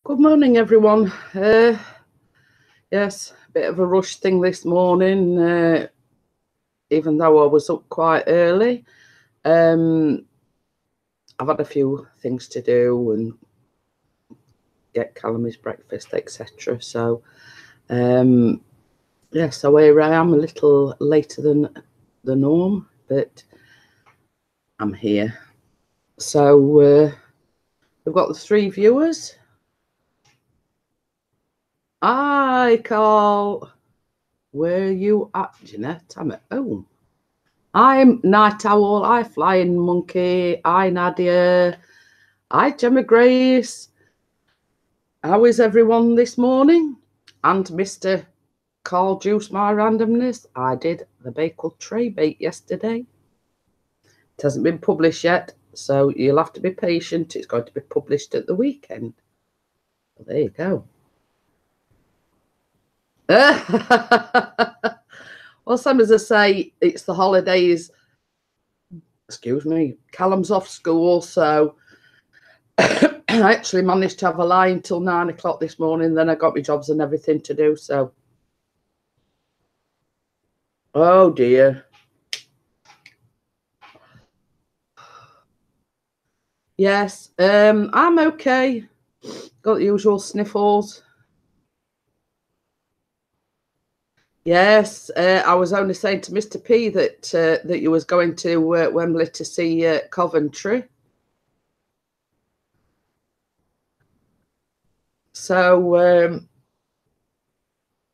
Good morning, everyone. Yes, a bit of a rush thing this morning, even though I was up quite early. I've had a few things to do and get Callum his breakfast, etc. So, yeah, so here I am, a little later than the norm, but I'm here. So, we've got the 3 viewers. Hi, Carl. Where are you at, Jeanette? I'm at home. I'm Night Owl. Hi, Flying Monkey. Hi, Nadia. Hi, Gemma Grace. How is everyone this morning? And Mr. Carl Juice My Randomness. I did the Bakewell Tray Bake yesterday. It hasn't been published yet, so you'll have to be patient. It's going to be published at the weekend. Well, there you go. Well, some as I say, it's the holidays. Excuse me. Callum's off school, so I actually managed to have a lie until 9 o'clock this morning. Then I got my jobs and everything to do. So, oh dear. Yes, I'm okay. Got the usual sniffles. Yes, I was only saying to Mr. P that that you was going to Wembley to see Coventry. So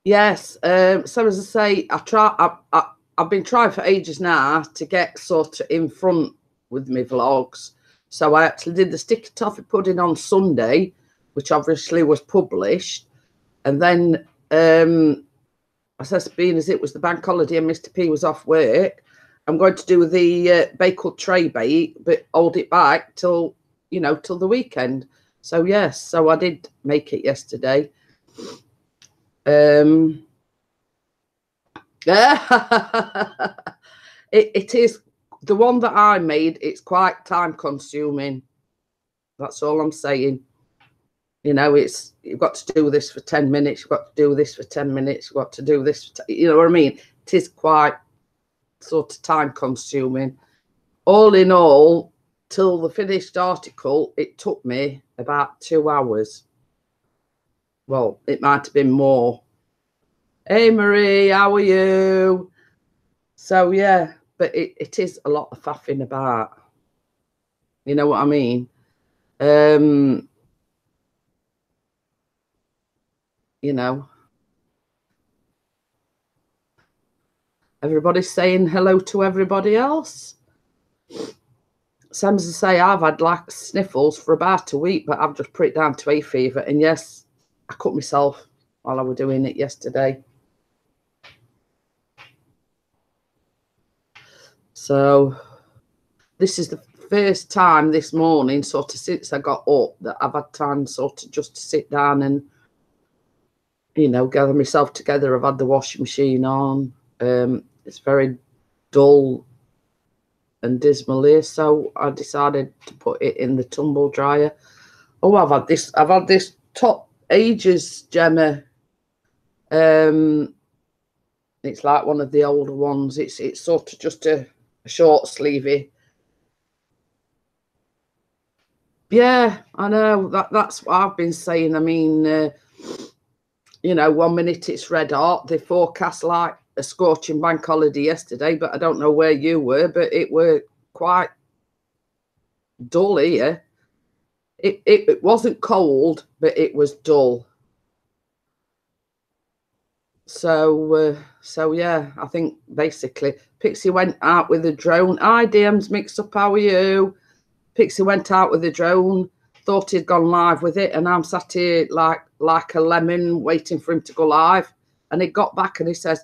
yes, so as I say, I've been trying for ages now to get sort of in front with my vlogs. So I actually did the sticky toffee pudding on Sunday, which obviously was published, and then I said, being as it was the bank holiday and Mr. P was off work, I'm going to do the Bakewell Tray Bake, but hold it back till till the weekend. So yes, so I did make it yesterday. It is the one that I made. It's quite time consuming. That's all I'm saying. It's you've got to do this for 10 minutes. You've got to do this for 10 minutes. You've got to do this. You know what I mean? It is quite sort of time consuming. All in all, till the finished article, it took me about 2 hours. Well, it might have been more. Hey, Marie, how are you? So, yeah, but it is a lot of faffing about. You know what I mean? Everybody's saying hello to everybody else. Same as I say, I've had like sniffles for about a week, but I've just put it down to hay fever. And yes, I cut myself while I was doing it yesterday. So this is the first time this morning, sort of since I got up, that I've had time sort of just to sit down and, gather myself together. I've had the washing machine on. It's very dull and dismal here, so I decided to put it in the tumble dryer. Oh, I've had this top ages, Gemma. It's like one of the older ones. It's sort of just a short sleevey. Yeah, I know that's what I've been saying. I mean, 1 minute it's red hot. They forecast like a scorching bank holiday yesterday, but I don't know where you were, but it were quite dull here. It wasn't cold, but it was dull. So yeah, I think basically Pixie went out with a drone. Hi, DM's mixed up. How are you? Pixie went out with a drone, thought he'd gone live with it, and I'm sat here like a lemon waiting for him to go live. And he got back and he says,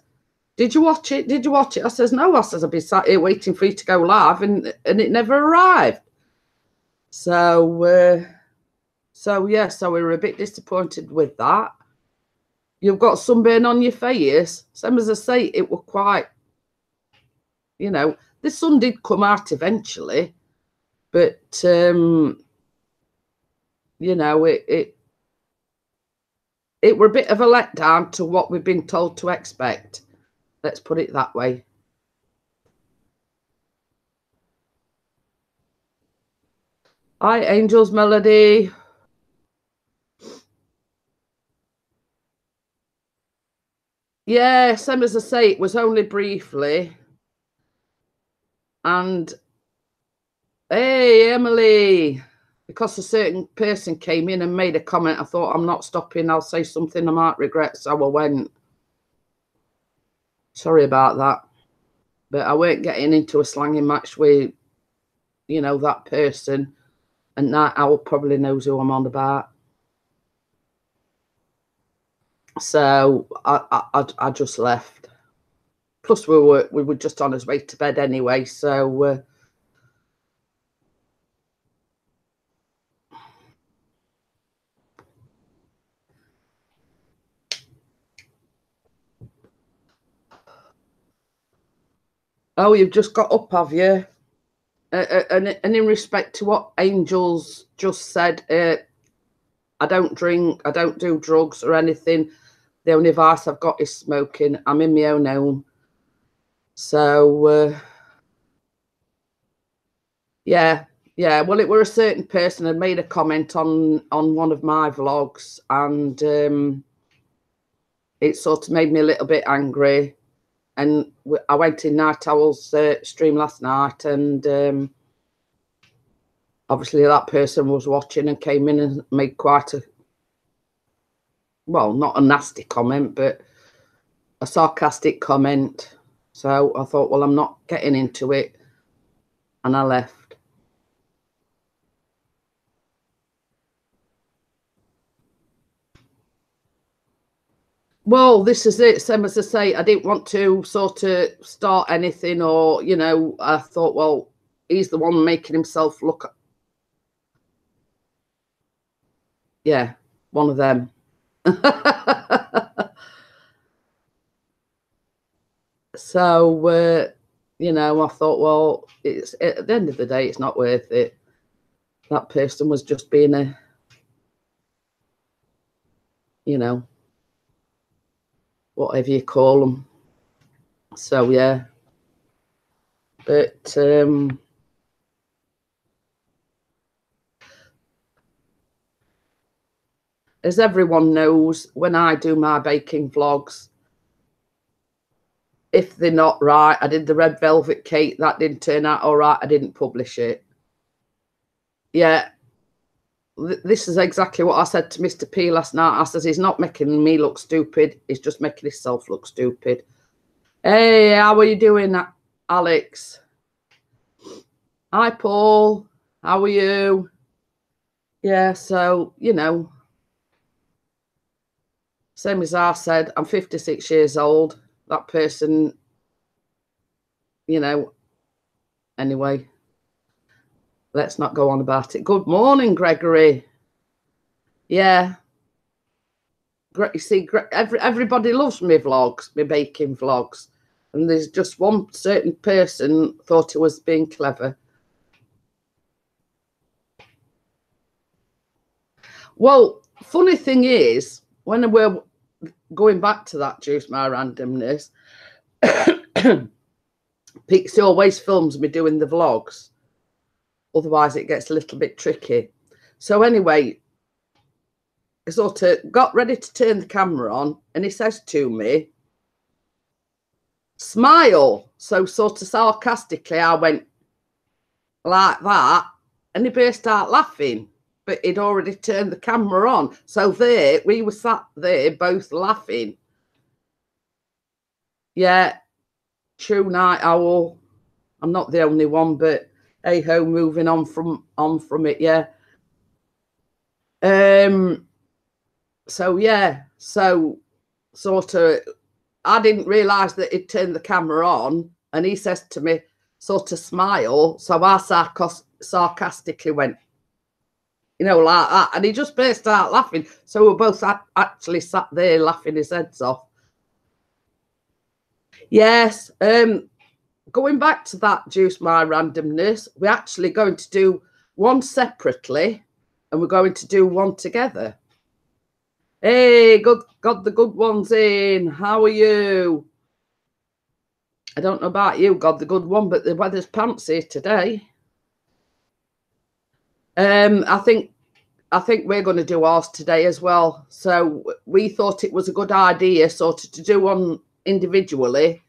"Did you watch it? Did you watch it?" I says, "No." I says, "I've been sat here waiting for you to go live, and it never arrived." So yeah, so we were a bit disappointed with that. You've got sunburn on your face. Same as I say, it were quite, the sun did come out eventually, but it it were a bit of a letdown to what we've been told to expect. Let's put it that way. Hi, Angels Melody. Yeah, same as I say, it was only briefly. And hey, Emily, because a certain person came in and made a comment, I thought, I'm not stopping. I'll say something I might regret. So I went. Sorry about that. But I weren't getting into a slanging match with, you know, that person. And Night Owl probably knows who I'm on about. So I just left. Plus, we were just on his way to bed anyway. So oh, you've just got up, have you? And in respect to what Angels just said, I don't drink, I don't do drugs or anything. The only vice I've got is smoking. I'm in my own home. So, yeah. Well, it were a certain person had made a comment on one of my vlogs, and it sort of made me a little bit angry. And I went in Night Owl's stream last night, and obviously that person was watching and came in and made quite a, well, not a nasty comment, but a sarcastic comment. So I thought, well, I'm not getting into it. And I left. Well, this is it. Same as I say, I didn't want to sort of start anything, or, you know, I thought, well, he's the one making himself look. Yeah, one of them. So, you know, I thought, well, it's at the end of the day, it's not worth it. That person was just being a, you know, whatever you call them. So, yeah. But as everyone knows, when I do my baking vlogs, if they're not right, I did the red velvet cake, that didn't turn out all right, I didn't publish it. Yeah, this is exactly what I said to Mr. P last night. I says, he's not making me look stupid, he's just making himself look stupid. Hey, how are you doing, Alex? Hi, Paul. How are you? Yeah, so, you know, same as I said, I'm 56 years old. That person, you know, anyway, let's not go on about it. Good morning, Gregory. Yeah. You see, everybody loves me vlogs, me baking vlogs. And there's just one certain person thought he was being clever. Well, funny thing is, when we're going back to that Juice My Randomness, Pixie always films me doing the vlogs. Otherwise, it gets a little bit tricky. So anyway, I sort of got ready to turn the camera on, and he says to me, smile. So sort of sarcastically, I went like that, and he burst out laughing. But he'd already turned the camera on. So there, we were sat there both laughing. Yeah, true, Night Owl. I'm not the only one, but hey ho, moving on from it, yeah. So yeah, so sort of, I didn't realise that he'd turned the camera on, and he says to me, sort of smile. So I sarcastically went, you know, like that, and he just burst out laughing. So we both actually sat there laughing his heads off. Yes, going back to that Juice My Randomness, we're actually going to do one separately, and we're going to do one together. Hey, got the good ones in. How are you? I don't know about you, God, the good one, but the weather's pantsy today. I think we're going to do ours today as well. So we thought it was a good idea, sort of, to do one individually,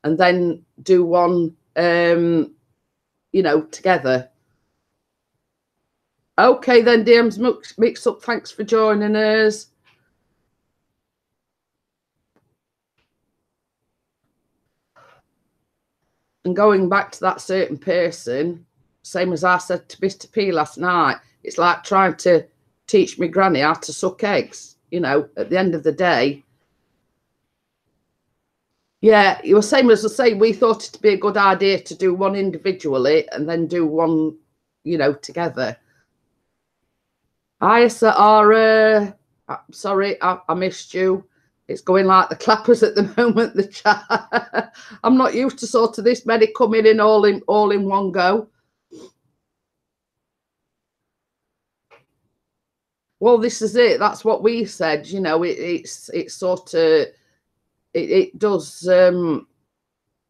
and then do one, you know, together. Okay, then, DM's mix up. Thanks for joining us. And going back to that certain person, same as I said to Mr. P last night, it's like trying to teach me granny how to suck eggs. You know, at the end of the day, yeah, you were same as I say. We thought it'd be a good idea to do one individually and then do one, you know, together. Hi, Sarah. Sorry, I missed you. It's going like the clappers at the moment. The chat. I'm not used to sort of this many coming in all in one go. Well, this is it. That's what we said. You know, it's sort of it does. You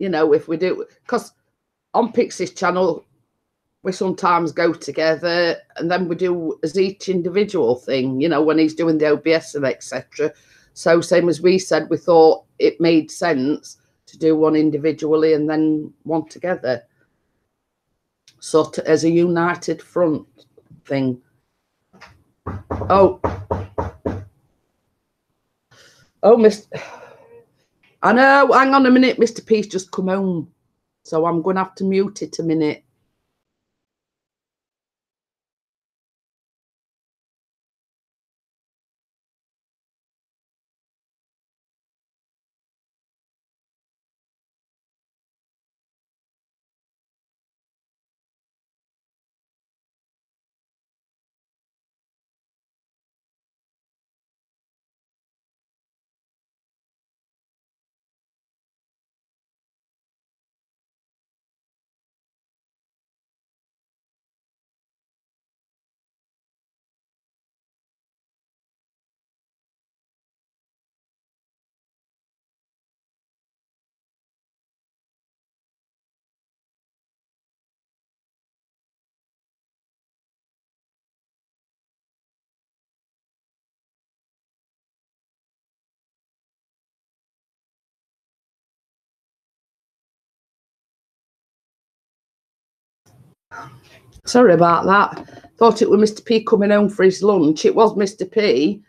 know, if we do, because on Pixie's channel we sometimes go together and then we do as each individual thing. You know, when he's doing the OBS and etc. So same as we said, we thought it made sense to do one individually and then one together, sort of as a united front thing. Oh, Mr. I know. Hang on a minute. Mr. P's just come home. So I'm going to have to mute it a minute. Sorry about that. Thought it was Mr. P coming home for his lunch. It was Mr. P,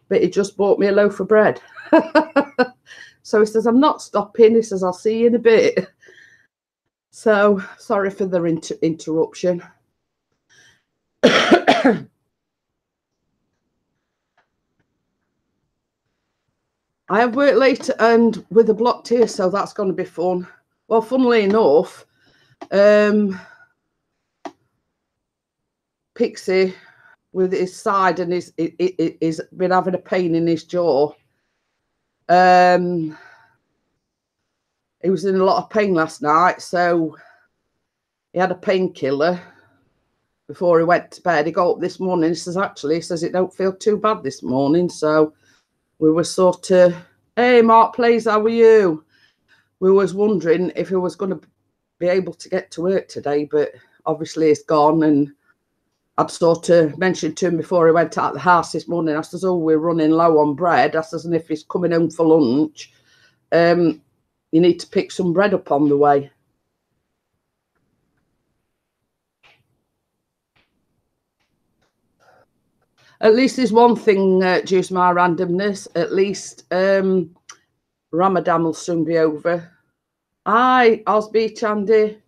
but he just bought me a loaf of bread. So he says, I'm not stopping. He says, I'll see you in a bit. So sorry for the interruption. I have worked late and with a blocked ear, so that's going to be fun. Well, funnily enough, Pixie with his side and he's been having a pain in his jaw. He was in a lot of pain last night, so he had a painkiller before he went to bed. He got up this morning. He says, actually, he says it don't feel too bad this morning. So we were sort of, hey, Mark Plays, how are you? We was wondering if he was going to be able to get to work today, but obviously he's gone. And I'd sort of mentioned to him before he went out of the house this morning. I says, oh, we're running low on bread. I says, and if he's coming home for lunch, you need to pick some bread up on the way. At least there's one thing, due to my randomness, at least Ramadan will soon be over. Hi, Osby, Andy.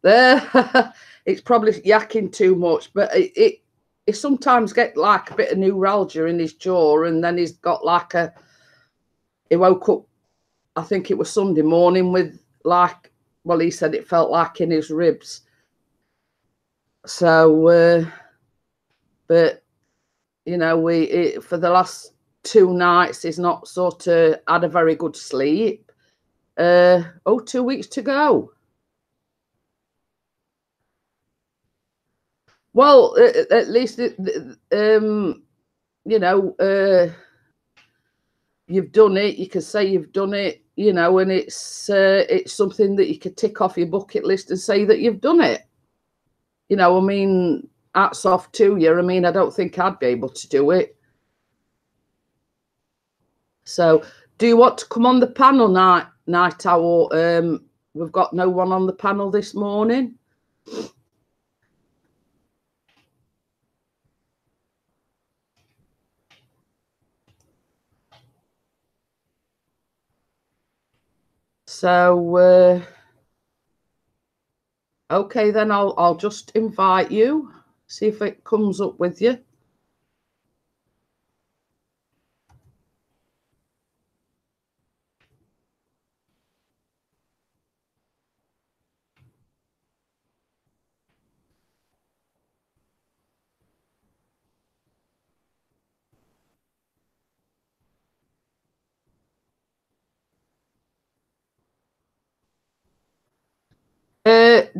There, it's probably yakking too much, but it sometimes get like a bit of neuralgia in his jaw, and then he's got like he woke up, I think it was Sunday morning, with like, well, he said it felt like in his ribs. So, but you know, for the last 2 nights, he's not sort of had a very good sleep. 2 weeks to go. Well, at least you know, you've done it. You can say you've done it, you know, and it's something that you could tick off your bucket list and say that you've done it. You know, I mean, hats off to you. I mean, I don't think I'd be able to do it. So, do you want to come on the panel, Night Owl? We've got no one on the panel this morning. So, okay, then I'll just invite you. See if it comes up with you.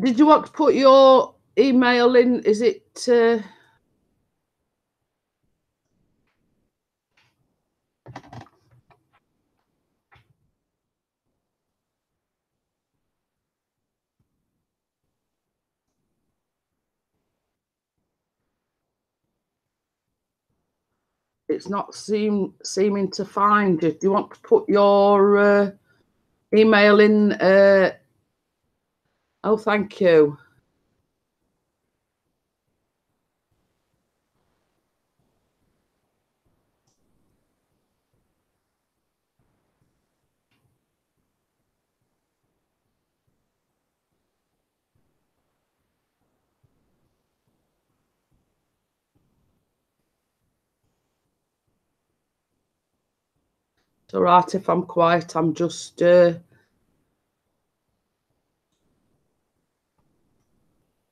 Did you want to put your email in? Is it? It's not seeming to find you. Do you want to put your email in? Oh, thank you. It's all right if I'm quiet. I'm just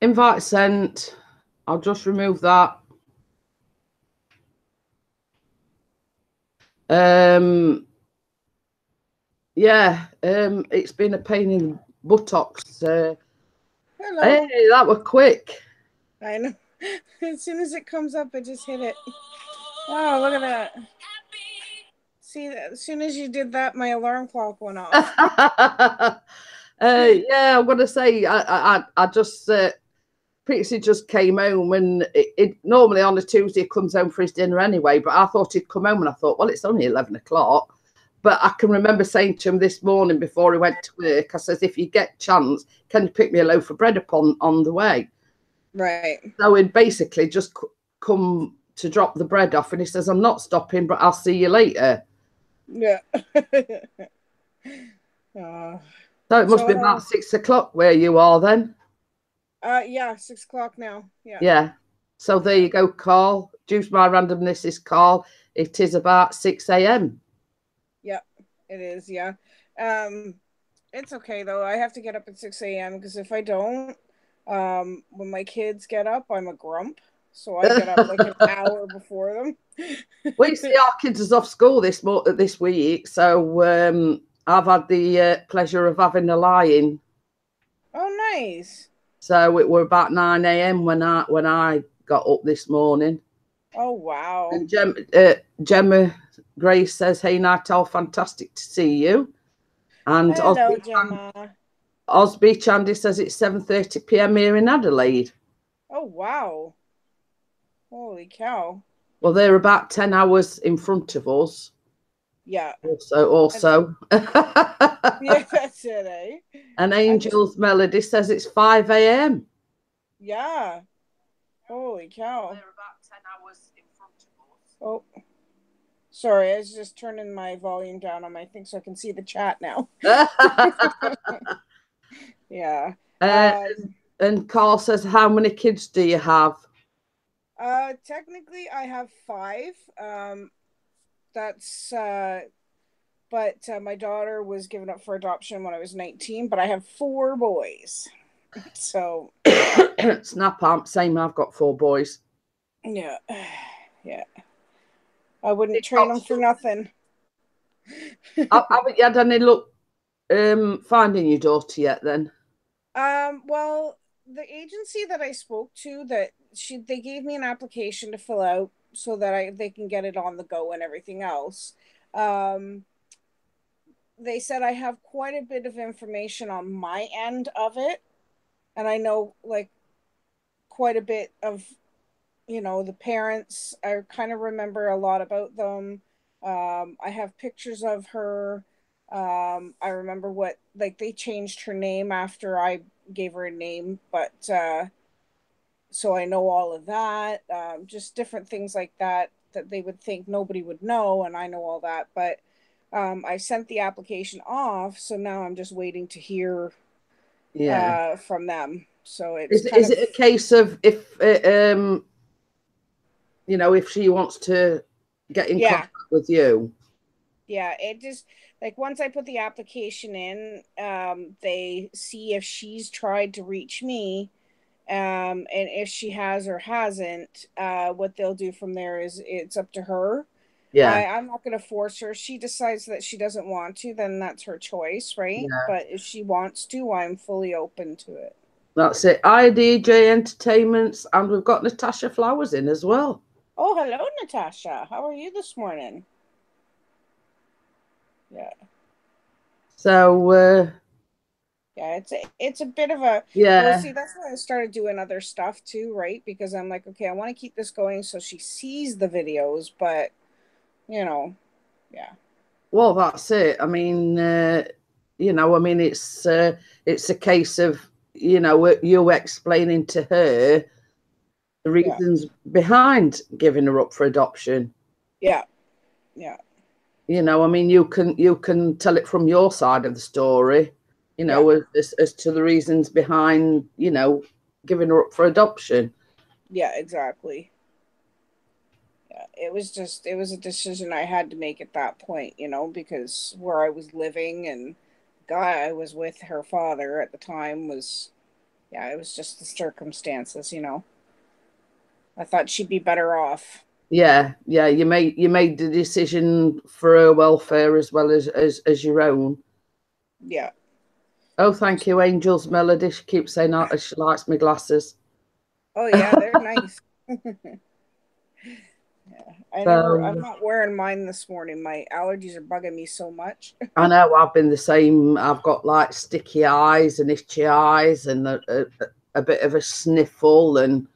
invite sent. I'll just remove that. Yeah, it's been a pain in the buttocks. Hello. Hey, that was quick. I know. As soon as it comes up, I just hit it. Oh, look at that. See, as soon as you did that, my alarm clock went off. Yeah, I'm gonna say I just Pixie just came home, and it normally on a Tuesday he comes home for his dinner anyway. But I thought he'd come home, and I thought, well, it's only 11 o'clock. But I can remember saying to him this morning before he went to work, I says, if you get a chance, can you pick me a loaf of bread up on the way? Right. So he'd basically just come to drop the bread off, and he says, I'm not stopping, but I'll see you later. Yeah. So it must be about 6 o'clock where you are then. Yeah, 6 o'clock now. Yeah. Yeah. So there you go, Carl. Due to my randomness is Carl. It is about 6 a.m. Yep, it is. Yeah. It's okay though. I have to get up at 6 a.m. because if I don't, when my kids get up, I'm a grump. So I get up like an hour before them. We see our kids is off school this week, so I've had the pleasure of having a lie-in. Oh, nice. So it were about 9 a.m. when I got up this morning. Oh, wow. And Gemma Grace says, hey, Night Owl, fantastic to see you. And hello, Gemma. Osby Chandy says it's 7:30 p.m. here in Adelaide. Oh, wow. Holy cow. Well, they're about 10 hours in front of us. Yeah. Also. Yeah, that's it, eh? And Angel's Melody says it's 5 a.m. Yeah. Holy cow. They're about 10 hours in front of us. Oh. Sorry, I was just turning my volume down on my thing so I can see the chat now. Yeah. And Carl says, how many kids do you have? Technically, I have 5. But my daughter was given up for adoption when I was 19, but I have 4 boys. So. Snap arm, same, I've got 4 boys. Yeah. Yeah. I wouldn't train them for nothing. Haven't you had any luck finding your daughter yet then? Well, the agency that I spoke to, that they gave me an application to fill out so that they can get it on the go and everything else. Um, they said I have quite a bit of information on my end of it, and I know like quite a bit of, the parents. I kind of remember a lot about them. I have pictures of her. I remember what, like, they changed her name after I gave her a name, but so I know all of that. Just different things like that that they would think nobody would know, and I know all that. But I sent the application off, so now I'm just waiting to hear Yeah. from them. So it's Is it a case of if if she wants to get in contact with you? Yeah, it just, like, once I put the application in, they see if she's tried to reach me, and if she has or hasn't, what they'll do from there is it's up to her. Yeah. I'm not going to force her. She decides that she doesn't want to, then that's her choice, right? Yeah. But if she wants to, I'm fully open to it. That's it. IDJ Entertainments, and we've got Natasha Flowers in as well. Oh, hello, Natasha. How are you this morning? Yeah. So, Yeah, it's a bit of a, well, yeah. see, that's why I started doing other stuff too, right? Because I'm like, okay, I want to keep this going so she sees the videos, but yeah. Well, that's it. I mean, it's a case of, you explaining to her the Yeah. reasons behind giving her up for adoption. Yeah. Yeah. You can tell it from your side of the story, as to the reasons behind, giving her up for adoption. Yeah, exactly. Yeah, it was a decision I had to make at that point, because where I was living and the guy I was with, her father at the time, was, yeah, it was just the circumstances. I thought she'd be better off. Yeah, yeah. You made the decision for her welfare as well as your own. Yeah. Oh, thank you, Angel's Melody. She keeps saying she likes my glasses. Oh yeah, they're nice. Yeah. I'm So not wearing mine this morning. My allergies are bugging me so much. I know I've been the same. I've got like sticky eyes and itchy eyes and a bit of a sniffle, and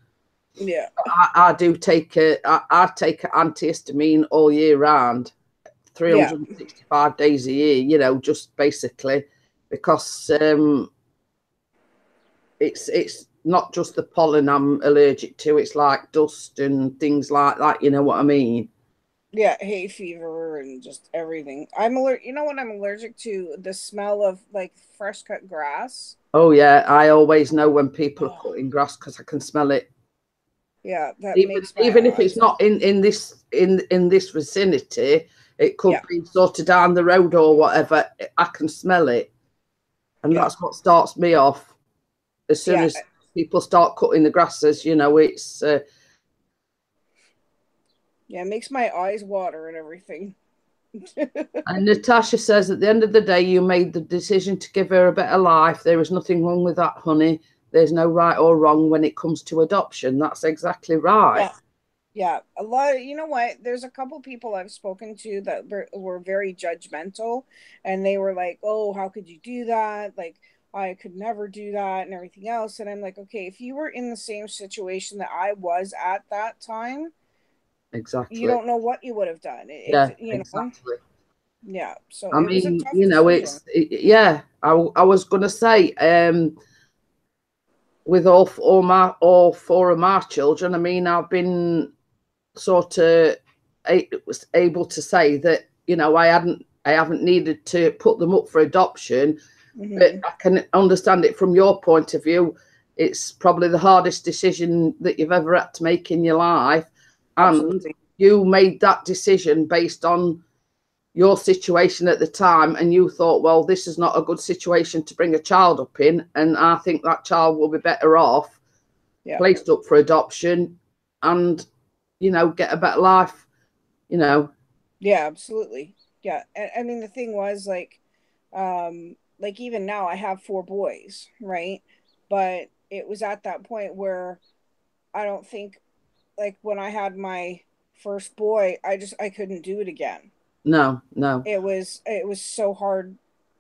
Yeah. I do take I take antihistamine all year round, Yeah. 365 days a year. Just basically because it's not just the pollen I'm allergic to. It's like dust and things like that. You know what I mean? Yeah, hay fever and just everything. I'm allergic. You know what I'm allergic to? The smell of, like, fresh cut grass. Oh yeah, I always know when people are Oh, cutting grass because I can smell it. yeah, that Even makes my even if it's eyes. not in this vicinity, it could Yeah. be sort of down the road or whatever. I can smell it, and Yeah. that's what starts me off. As soon Yeah. as people start cutting the grasses, it's Yeah, it makes my eyes water and everything. and Natasha says at the end of the day, you made the decision to give her a better life. There is nothing wrong with that, honey. There's no right or wrong when it comes to adoption. That's exactly right. Yeah. Yeah, a lot of, you know what? There's a couple people I've spoken to that were very judgmental, and they were like, "Oh, how could you do that? Like, I could never do that," and everything else. And I'm like, "Okay, if you were in the same situation that I was at that time, you Exactly. don't know what you would have done. Yeah, You know, exactly. yeah. So I it was a mean, tough decision. yeah. I was gonna say, with all four of my children, I mean, I've been sort of was able to say that I haven't needed to put them up for adoption, but Hmm. I can understand it from your point of view. It's probably the hardest decision that you've ever had to make in your life, and Absolutely. you made that decision based on your situation at the time, and you thought, well, this is not a good situation to bring a child up in, and I think that child will be better off Yeah. placed up for adoption and get a better life. Yeah, absolutely. Yeah. And I mean, the thing was, like even now I have four boys, right? But it was at that point where I don't think, like when I had my first boy, I couldn't do it again. No, no. It was so hard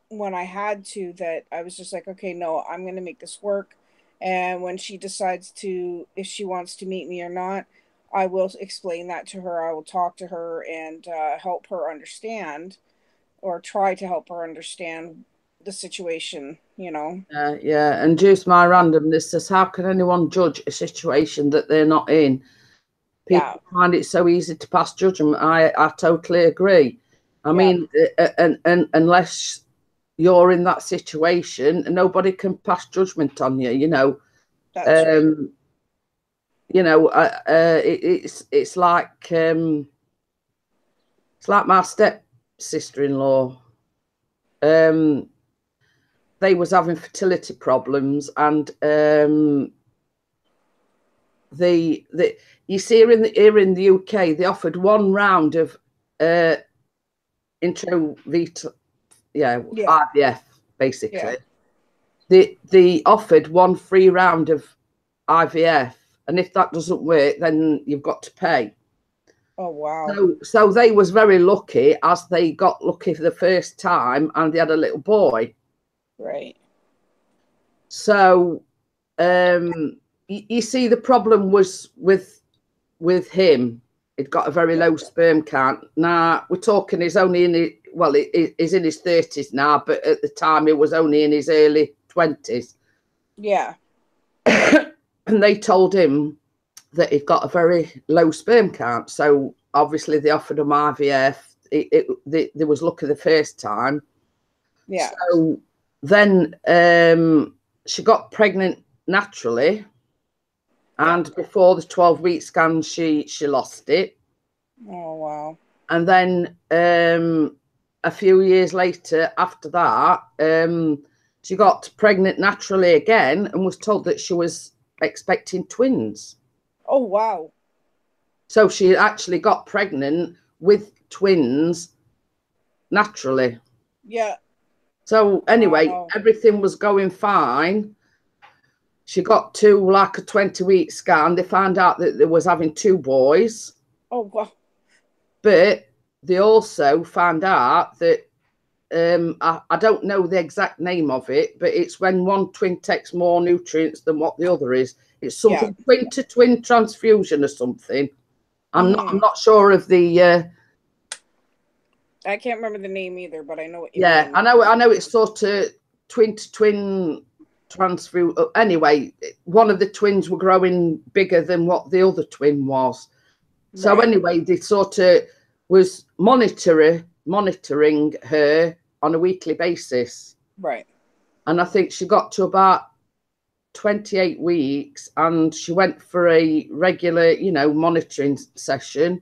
when I had to, that I was just like, okay, no, I'm going to make this work. And when she decides to, if she wants to meet me or not, I will explain that to her. I will talk to her and help her understand, or try to help her understand the situation, you know. Yeah, and just my randomness says, how can anyone judge a situation that they're not in? Yeah. People find it so easy to pass judgment. I totally agree. I mean, and unless you're in that situation, nobody can pass judgment on you. You know, That's right. You know, it's like my step sister-in-law. They was having fertility problems, and the you see here in the UK, they offered 1 round of IVF, basically. They offered 1 free round of IVF, and if that doesn't work, then you've got to pay. Oh wow. So they was very lucky, as they got lucky for the first time, and they had a little boy. Right. So you see, the problem was with him. He'd got a very low sperm count. Now we're talking, he's only in he's in his 30s now, but at the time he was only in his early 20s. Yeah. And they told him that he'd got a very low sperm count. So obviously they offered him IVF. They was lucky the first time. Yeah. So then she got pregnant naturally. And before the 12-week scan, she lost it. Oh, wow. And then a few years later, after that, she got pregnant naturally again and was told that she was expecting twins. Oh, wow. So she actually got pregnant with twins naturally. Yeah. So anyway, everything was going fine. She got to like a 20-week scan. They found out that they was having 2 boys. Oh, wow. But they also found out that, I don't know the exact name of it, but it's when one twin takes more nutrients than what the other is. It's something twin-to-twin transfusion or something. I'm not sure of the... I can't remember the name either, but I know what you mean. I know it's sort of twin-to-twin transfusion. Anyway, one of the twins were growing bigger than what the other twin was. So anyway, they sort of was monitoring her on a weekly basis. Right. And I think she got to about 28 weeks and she went for a regular, monitoring session.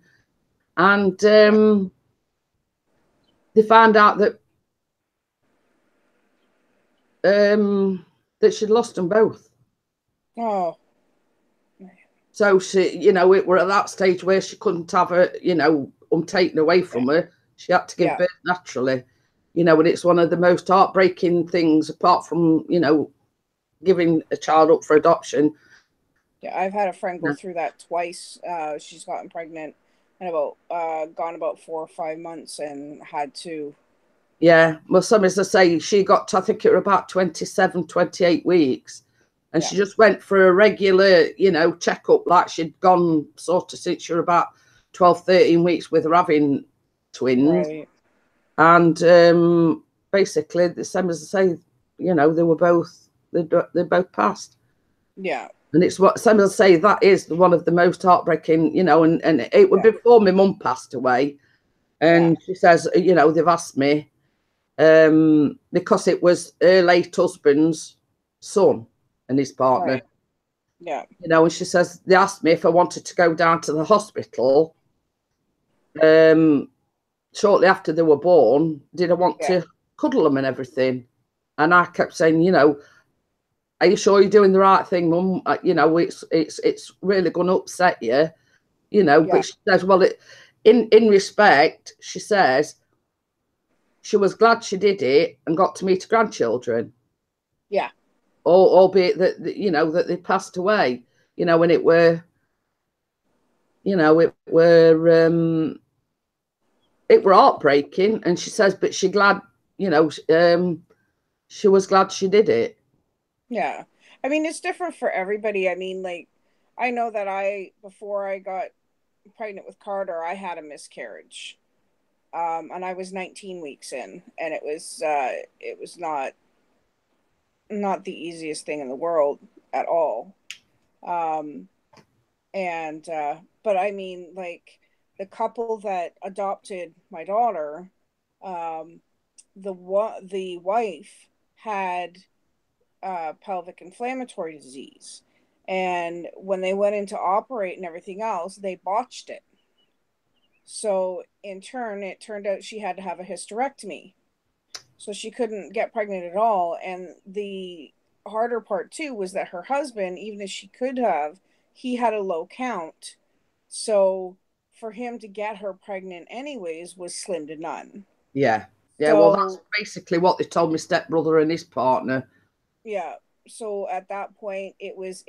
And they found out that she'd lost them both. Oh. So she, it were at that stage where she couldn't have her, taken away from her. She had to give birth naturally, and it's one of the most heartbreaking things, apart from, giving a child up for adoption. Yeah, I've had a friend go through that twice. She's gotten pregnant and gone about 4 or 5 months and had to. Yeah, well, some, as I say, she got to, I think it were about 27, 28 weeks. And she just went for a regular, checkup, like she'd gone sort of since she was about 12, 13 weeks with her having twins. Right. And basically, the same as I say, they were both, they both passed. Yeah. And it's what, same as I say, that is one of the most heartbreaking, and it was before my mum passed away. And she says, they've asked me, because it was her late husband's son and his partner. Right. Yeah. And she says, they asked me if I wanted to go down to the hospital shortly after they were born. Did I want to cuddle them and everything? And I kept saying, are you sure you're doing the right thing, Mum? It's really going to upset you, But she says, well, in respect, she says she was glad she did it and got to meet her grandchildren. Yeah. albeit that, you know, that they passed away, you know, and it were, you know, it were heartbreaking. And she says, but she glad, you know, she was glad she did it. Yeah. I mean, it's different for everybody. I mean, like, I know that before I got pregnant with Carter, I had a miscarriage. And I was 19 weeks in, and it was not the easiest thing in the world at all. Um, and but I mean, like, the couple that adopted my daughter, um, the wife had pelvic inflammatory disease, and when they went in to operate and everything else, they botched it. So in turn, it turned out she had to have a hysterectomy, so she couldn't get pregnant at all. And the harder part too was that her husband, even if she could have, he had a low count, so for him to get her pregnant anyways was slim to none. Yeah. Yeah. Well, that's So basically what they told my stepbrother and his partner. yeah, so at that point it was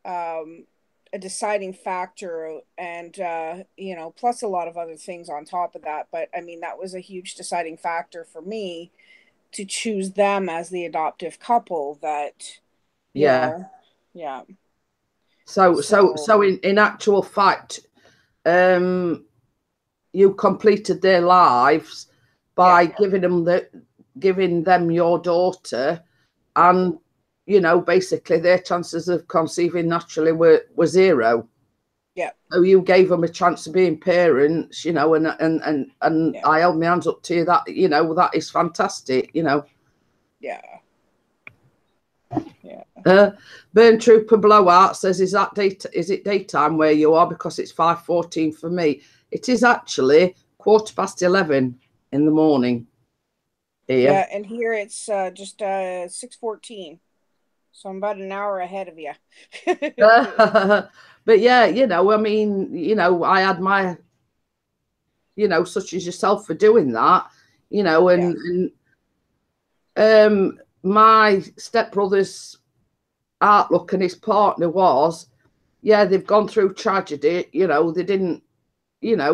um a deciding factor, and you know, plus a lot of other things on top of that. But I mean, that was a huge deciding factor for me to choose them as the adoptive couple that, you Yeah. know, yeah. So So in actual fact, um, you completed their lives yeah, by giving them your daughter, yeah, and you know, basically their chances of conceiving naturally were zero. yeah, So you gave them a chance of being parents, you know, and yeah, I held my hands up to you. That, you know, that is fantastic, you know. yeah, yeah. Uh, Burn Trooper Blowout says, is it daytime where you are? Because it's 5:14 for me. It is actually 11:15 in the morning here. Yeah, and here it's just 6:14. So I'm about an hour ahead of you. But yeah, you know, I mean, you know, I admire, you know, such as yourself for doing that, you know, Yeah, and my stepbrother's outlook and his partner was, yeah, they've gone through tragedy, you know,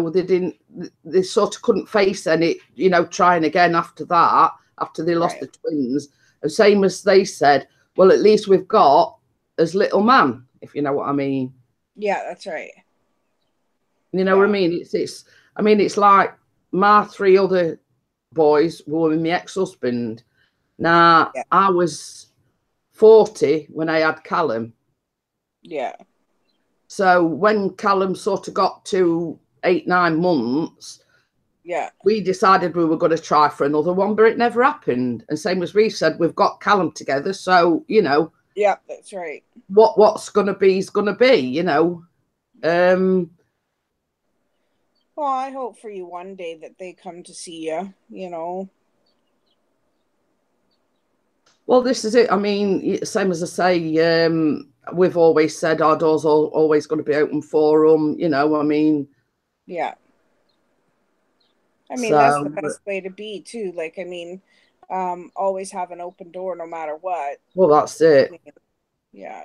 they sort of couldn't face any, you know, trying again after that, after they lost right. the twins. And same as they said, well, at least we've got as little man, if you know what I mean. Yeah, that's right. You know what I Yeah, mean? I mean, it's like my three other boys were with my ex-husband. Now, yeah, I was 40 when I had Callum. yeah, So when Callum sort of got to 8, 9 months, yeah, we decided we were going to try for another one, but it never happened. And same as we said, we've got Callum together, so you know yeah, that's right. what's going to be is going to be. You know. Um, Well, I hope for you one day that they come to see you, you know. well, this is it. I mean, same as I say, we've always said our doors are always going to be open for them. You know, I mean, Yeah. I mean, that's the so but, best way to be too. Like, I mean, always have an open door no matter what. well, that's I it. mean, yeah.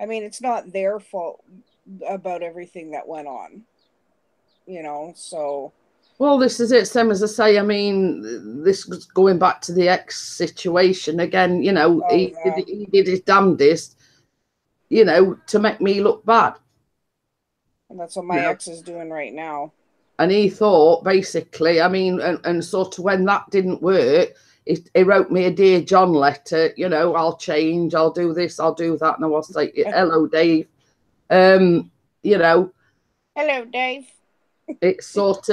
I mean, it's not their fault about everything that went on, you know. So, Well, this is it. Same as I say. I mean, this was going back to the ex situation again. You know, oh yeah, he did his damnedest, you know, to make me look bad. and that's what You my know, ex is doing right now. and he thought basically, I mean, and sort of when that didn't work, he wrote me a Dear John letter. You know, I'll change, I'll do this, I'll do that, and I was like, hello, Dave. Um, you know, Hello, Dave. it's sort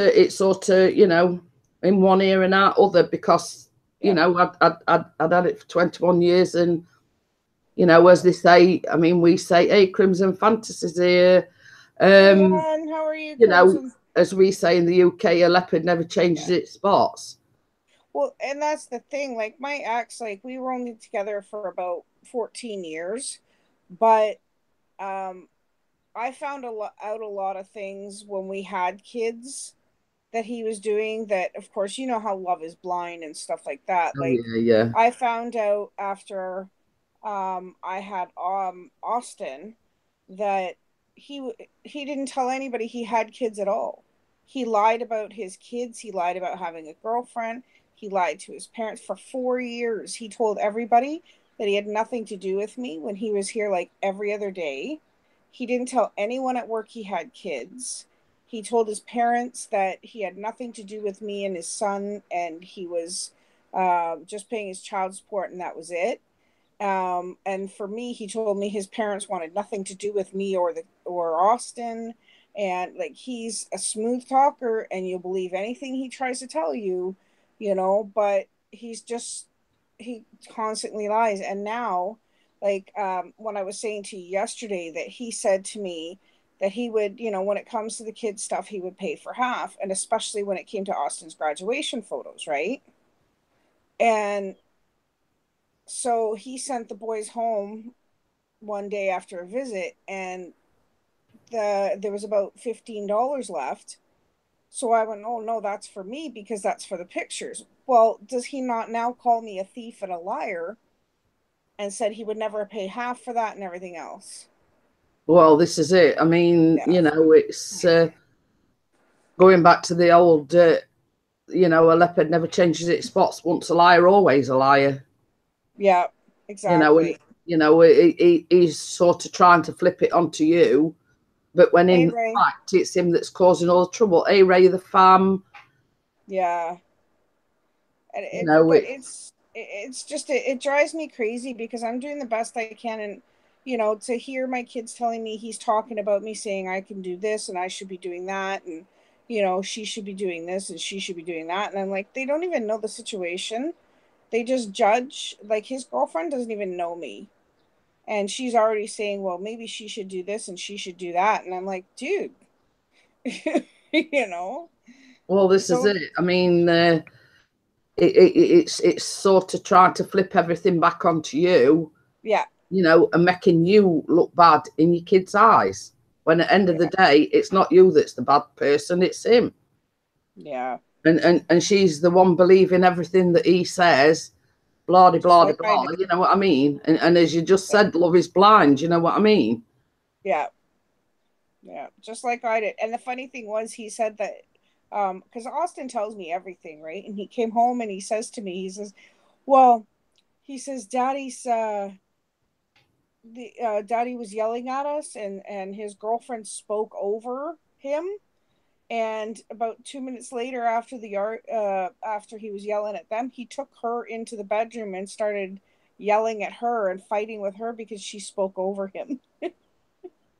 of, you know, in one ear and out other, because you Yeah. know I'd had it for 21 years, and you know, as they say, I mean, we say, hey, Crimson Fantasies here. Hey, Um, hon, how are you, you know, Crimson? as we say in the UK, a leopard never changes Yeah. its spots. Well, and that's the thing. Like, my ex, like, we were only together for about 14 years, but um, I found out a lot of things when we had kids that he was doing that, of course, you know how Love is Blind and stuff like that. Oh Like, yeah, yeah. I found out after I had Austin that he didn't tell anybody he had kids at all. He lied about his kids. He lied about having a girlfriend. He lied to his parents for 4 years. He told everybody that he had nothing to do with me when he was here like every other day. He didn't tell anyone at work he had kids. He told his parents that he had nothing to do with me and his son, and he was just paying his child support, and that was it. And for me, he told me his parents wanted nothing to do with me or Austin. And like, he's a smooth talker, and you'll believe anything he tries to tell you, you know. But he constantly lies. And now, like, when I was saying to you yesterday that he said to me that he would, you know, when it comes to the kids stuff, he would pay for half, and especially when it came to Austin's graduation photos, right? And so he sent the boys home one day after a visit, and there was about $15 left. So I went, oh no, that's for me because that's for the pictures. Well, does he not now call me a thief and a liar, and said he would never pay half for that and everything else? Well, this is it. I mean, Yeah. you know, it's going back to the old, you know, a leopard never changes its spots. Once a liar, always a liar. Yeah, You know, and exactly. you know, he's sort of trying to flip it onto you, but when Hey in Ray. fact it's him that's causing all the trouble. Hey Ray, the farm. Yeah. And You it, know, but it's just it drives me crazy because I'm doing the best I can, and you know, to hear my kids telling me he's talking about me, saying I can do this and I should be doing that, and you know, she should be doing this and she should be doing that, and I'm like, they don't even know the situation. They just judge. Like, his girlfriend doesn't even know me, and she's already saying, well, maybe she should do this and she should do that, and I'm like, dude, you know. well, this is So it. I mean, it's sort of trying to flip everything back onto you, yeah, you know, and making you look bad in your kid's eyes. When at the end of the yeah, day, it's not you that's the bad person, it's him. yeah. And she's the one believing everything that he says, blah de Just blah de like I blah. do. You know what I mean? And as you just said, love is blind. You know what I mean? Yeah. Yeah, just like I did. And the funny thing was, he said that because Austin tells me everything, right? And he came home and he says to me, he says, "Well, he says, Daddy was yelling at us, and his girlfriend spoke over him. And about 2 minutes later, after after he was yelling at them, he took her into the bedroom and started yelling at her and fighting with her because she spoke over him."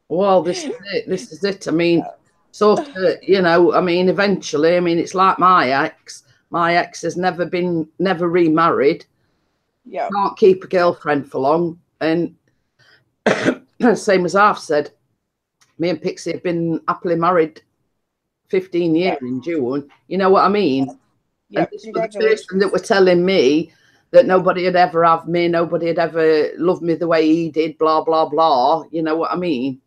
Well, this is it. This is it. I mean, sort of, you know, I mean, eventually, I mean, it's like my ex. My ex has never remarried, Yeah, can't keep a girlfriend for long. And same as I've said, me and Pixie have been happily married 15 yeah, years in June. You know what I mean? yeah. And this was the person that Congratulations. were telling me that Yeah. nobody had ever have me, nobody had ever loved me the way he did, blah, blah, blah. You know what I mean?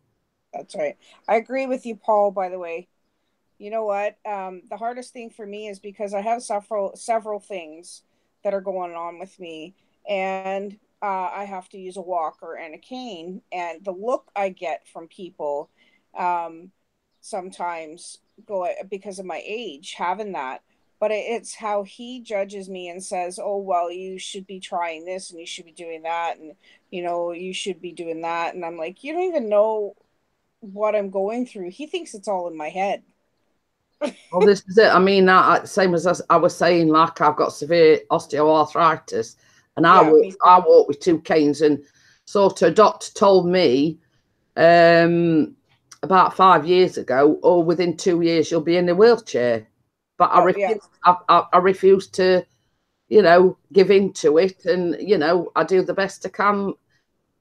That's right. I agree with you, Paul, by the way. You know what? The hardest thing for me is because I have several things that are going on with me, and I have to use a walker and a cane. And the look I get from people um, sometimes go because of my age, having that. But it's how he judges me and says, "Oh, well, you should be trying this, and you should be doing that, and you know, you should be doing that." And I'm like, you don't even know what I'm going through. He thinks it's all in my head. Well, this is it. I mean, same as I was saying, like I've got severe osteoarthritis, and Yeah, me I too. walk with two canes, and sort of a doctor told me about 5 years ago, or within 2 years you'll be in a wheelchair. But I Oh, yeah. refuse. I refuse to, you know, give in to it, and you know, I do the best I can,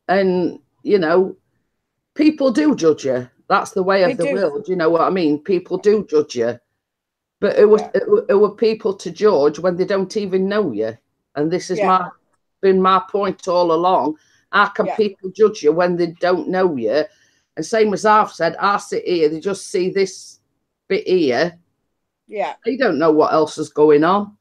and you know, people do judge you. That's the way They of the do. world. You know what I mean? People do judge you. But Yeah. it were people to judge when they don't even know you. And this is Yeah. been my point all along. How can Yeah. people judge you when they don't know you? And same as I've said, I sit here, they just see this bit here, Yeah. They don't know what else is going on.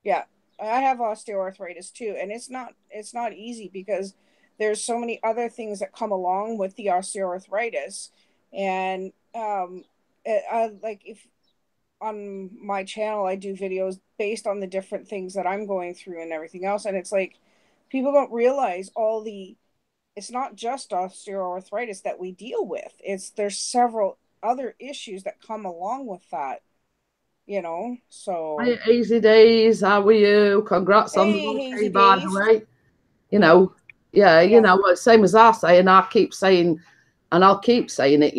Yeah. I have osteoarthritis too, and it's not easy because there's so many other things that come along with the osteoarthritis, and like if on my channel I do videos based on the different things that I'm going through and everything else, and it's like people don't realize it's not just osteoarthritis that we deal with. There's several other issues that come along with that, so Hi, Easy Days, how are you? Congrats on the hey, bouquet, Hazy by the Days. way. Yeah. Yeah, Yeah. same as I say, and I keep saying, and I'll keep saying it,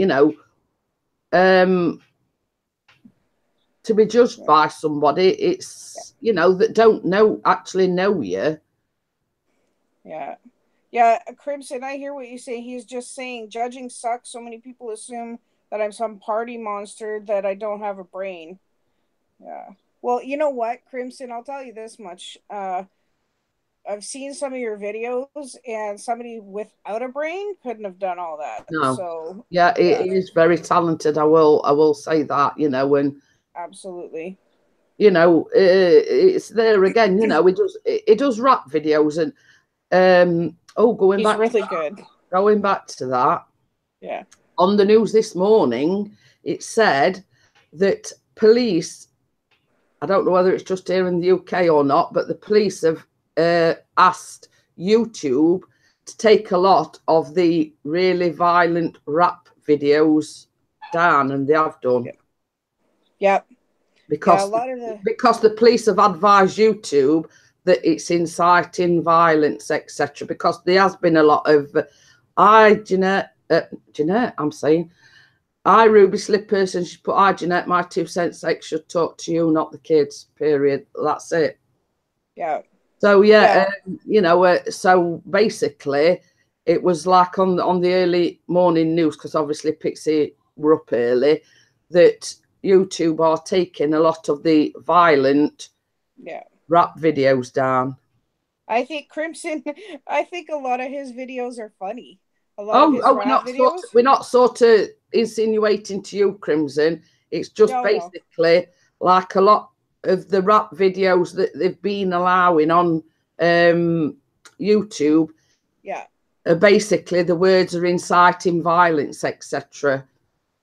to be judged by somebody, it's, that don't actually know you. Yeah. Yeah, Crimson, I hear what you say. He's just saying judging sucks. So many people assume that I'm some party monster, that I don't have a brain. Yeah. Well, you know what, Crimson, I'll tell you this much. I've seen some of your videos, and somebody without a brain couldn't have done all that. No. So, Yeah, yeah, it is very talented. I will say that, and absolutely. it's there again, it does rap videos and He's really good. going back to that. Yeah. On the news this morning, it said that police, I don't know whether it's just here in the UK or not, but the police have asked YouTube to take a lot of the really violent rap videos down, and they have done. Yep. Because yeah, a lot of the because the police have advised YouTube that it's inciting violence, etc. Because there has been a lot of Jeanette, I'm saying, Ruby Slippers, and she put, Jeanette, my 2 cents extra, talk to you, not the kids, period. That's it. Yeah. So so basically it was like on the early morning news, because obviously Pixie were up early, that YouTube are taking a lot of the violent rap videos down. I think Crimson, I think a lot of his videos are funny. A lot of his rap videos. We're not sort of insinuating to you, Crimson. It's just basically like a lot of the rap videos that they've been allowing on YouTube. Yeah. Basically, the words are inciting violence, etc.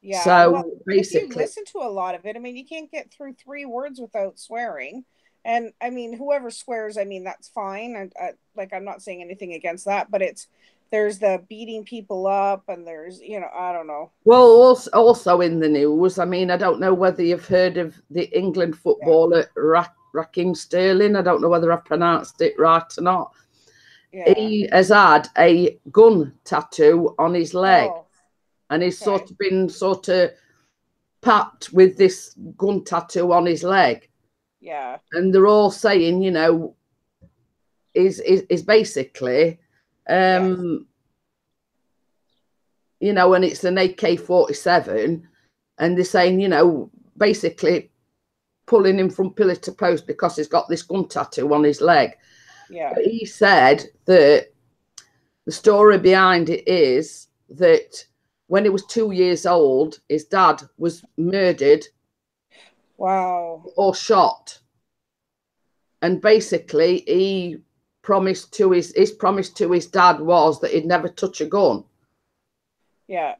Yeah. So well, basically, if you listen to a lot of it, I mean, you can't get through 3 words without swearing. And I mean, whoever swears, I mean, that's fine. I'm not saying anything against that, but there's the beating people up, and there's, I don't know. Well, also in the news, I mean, I don't know whether you've heard of the England footballer Raheem Sterling. I don't know whether I've pronounced it right or not. Yeah. He has had a gun tattoo on his leg, and he's sort of been papped with this gun tattoo on his leg. Yeah. And they're all saying, is basically, and it's an AK-47, and they're saying, basically pulling him from pillar to post because he's got this gun tattoo on his leg. Yeah. But he said that the story behind it is that when he was 2 years old, his dad was murdered. Wow. Or shot. And basically he promised to his promise to his dad was that he'd never touch a gun. Yeah.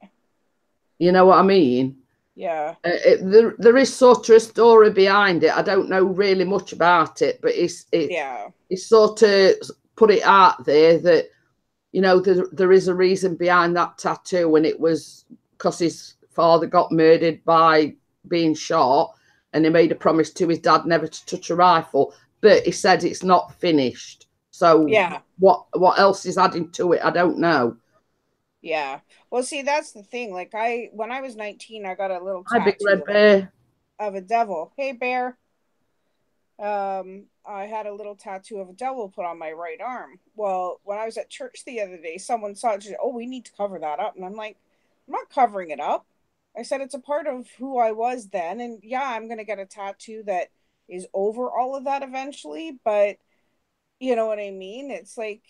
You know what I mean? Yeah. There is sort of a story behind it. I don't know really much about it, but it's sort of put it out there that, there is a reason behind that tattoo, and it was because his father got murdered by being shot, and he made a promise to his dad never to touch a rifle. But he said it's not finished. So what else is adding to it? I don't know. Yeah. Well, see, that's the thing. Like when I was 19, I got a little tattoo Big Red Bear. Of a devil. Hey, Bear. I had a little tattoo of a devil put on my right arm. Well, when I was at church the other day, someone saw it. Said, "Oh, we need to cover that up." And I'm like, I'm not covering it up. I said it's a part of who I was then, and I'm gonna get a tattoo that is over all of that eventually. But you know what I mean? It's like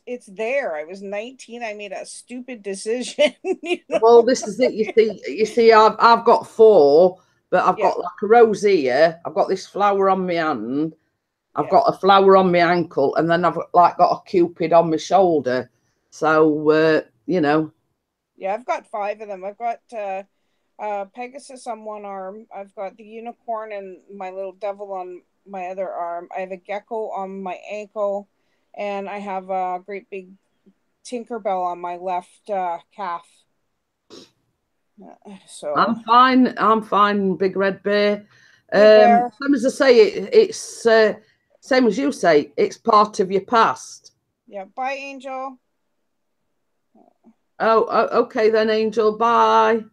it's there. I was 19. I made a stupid decision. Well, this is it. You see, I've got 4, but I've Yeah. got like a rose here. I've got this flower on my hand. I've Yeah. got a flower on my ankle, and then I've like got a cupid on my shoulder. So you know. Yeah, I've got 5 of them. I've got Pegasus on one arm. I've got the unicorn and my little devil on my other arm. I have a gecko on my ankle, and I have a great big Tinkerbell on my left calf. So I'm fine, Big Red Bear. Big Bear. Same as I say, it's same as you say, it's part of your past. Yeah, bye, Angel. Okay then, Angel. Bye.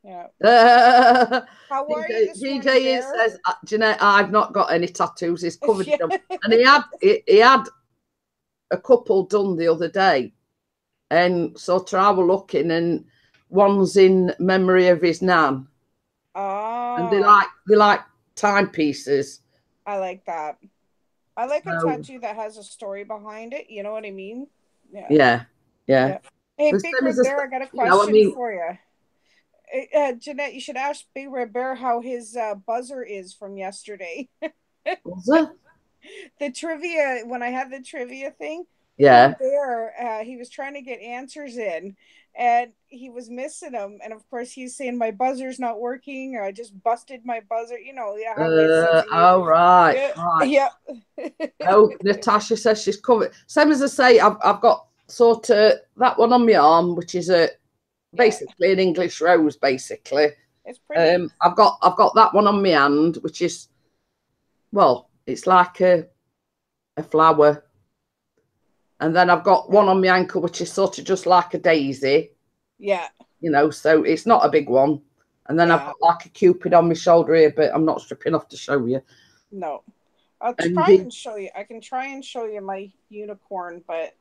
Yeah. How are you this DJ morning, Ian Bear? says, Jeanette, I've not got any tattoos. He's covered in Yeah. them. And he had a couple done the other day. And so I was looking, and one's in memory of his nan. And they Oh, like timepieces. I like that. I like a So, tattoo that has a story behind it. You know what I mean? Yeah. yeah. Yeah. Hey, The Big same as Red Bear, I got a you know, I question mean, for you. Jeanette, you should ask Big Red Bear how his buzzer is from yesterday. was it? The trivia, when I had the trivia thing, poor Yeah. Bear, he was trying to get answers in and he was missing them. And of course, he's saying my buzzer's not working, or I just busted my buzzer. You know, yeah, how his sense of humor. Oh, right. Yeah. Right. Yeah. Oh, Natasha says she's covered. Same as I say, I've got sort of that one on my arm, which is basically an English rose, basically. It's pretty. I've got that one on my hand, which is, well, it's like a flower. And then I've got one on my ankle, which is sort of just like a daisy. Yeah. You know, so it's not a big one. And then I've got like a cupid on my shoulder here, but I'm not stripping off to show you. No. I'll try and show you. I can try and show you my unicorn, but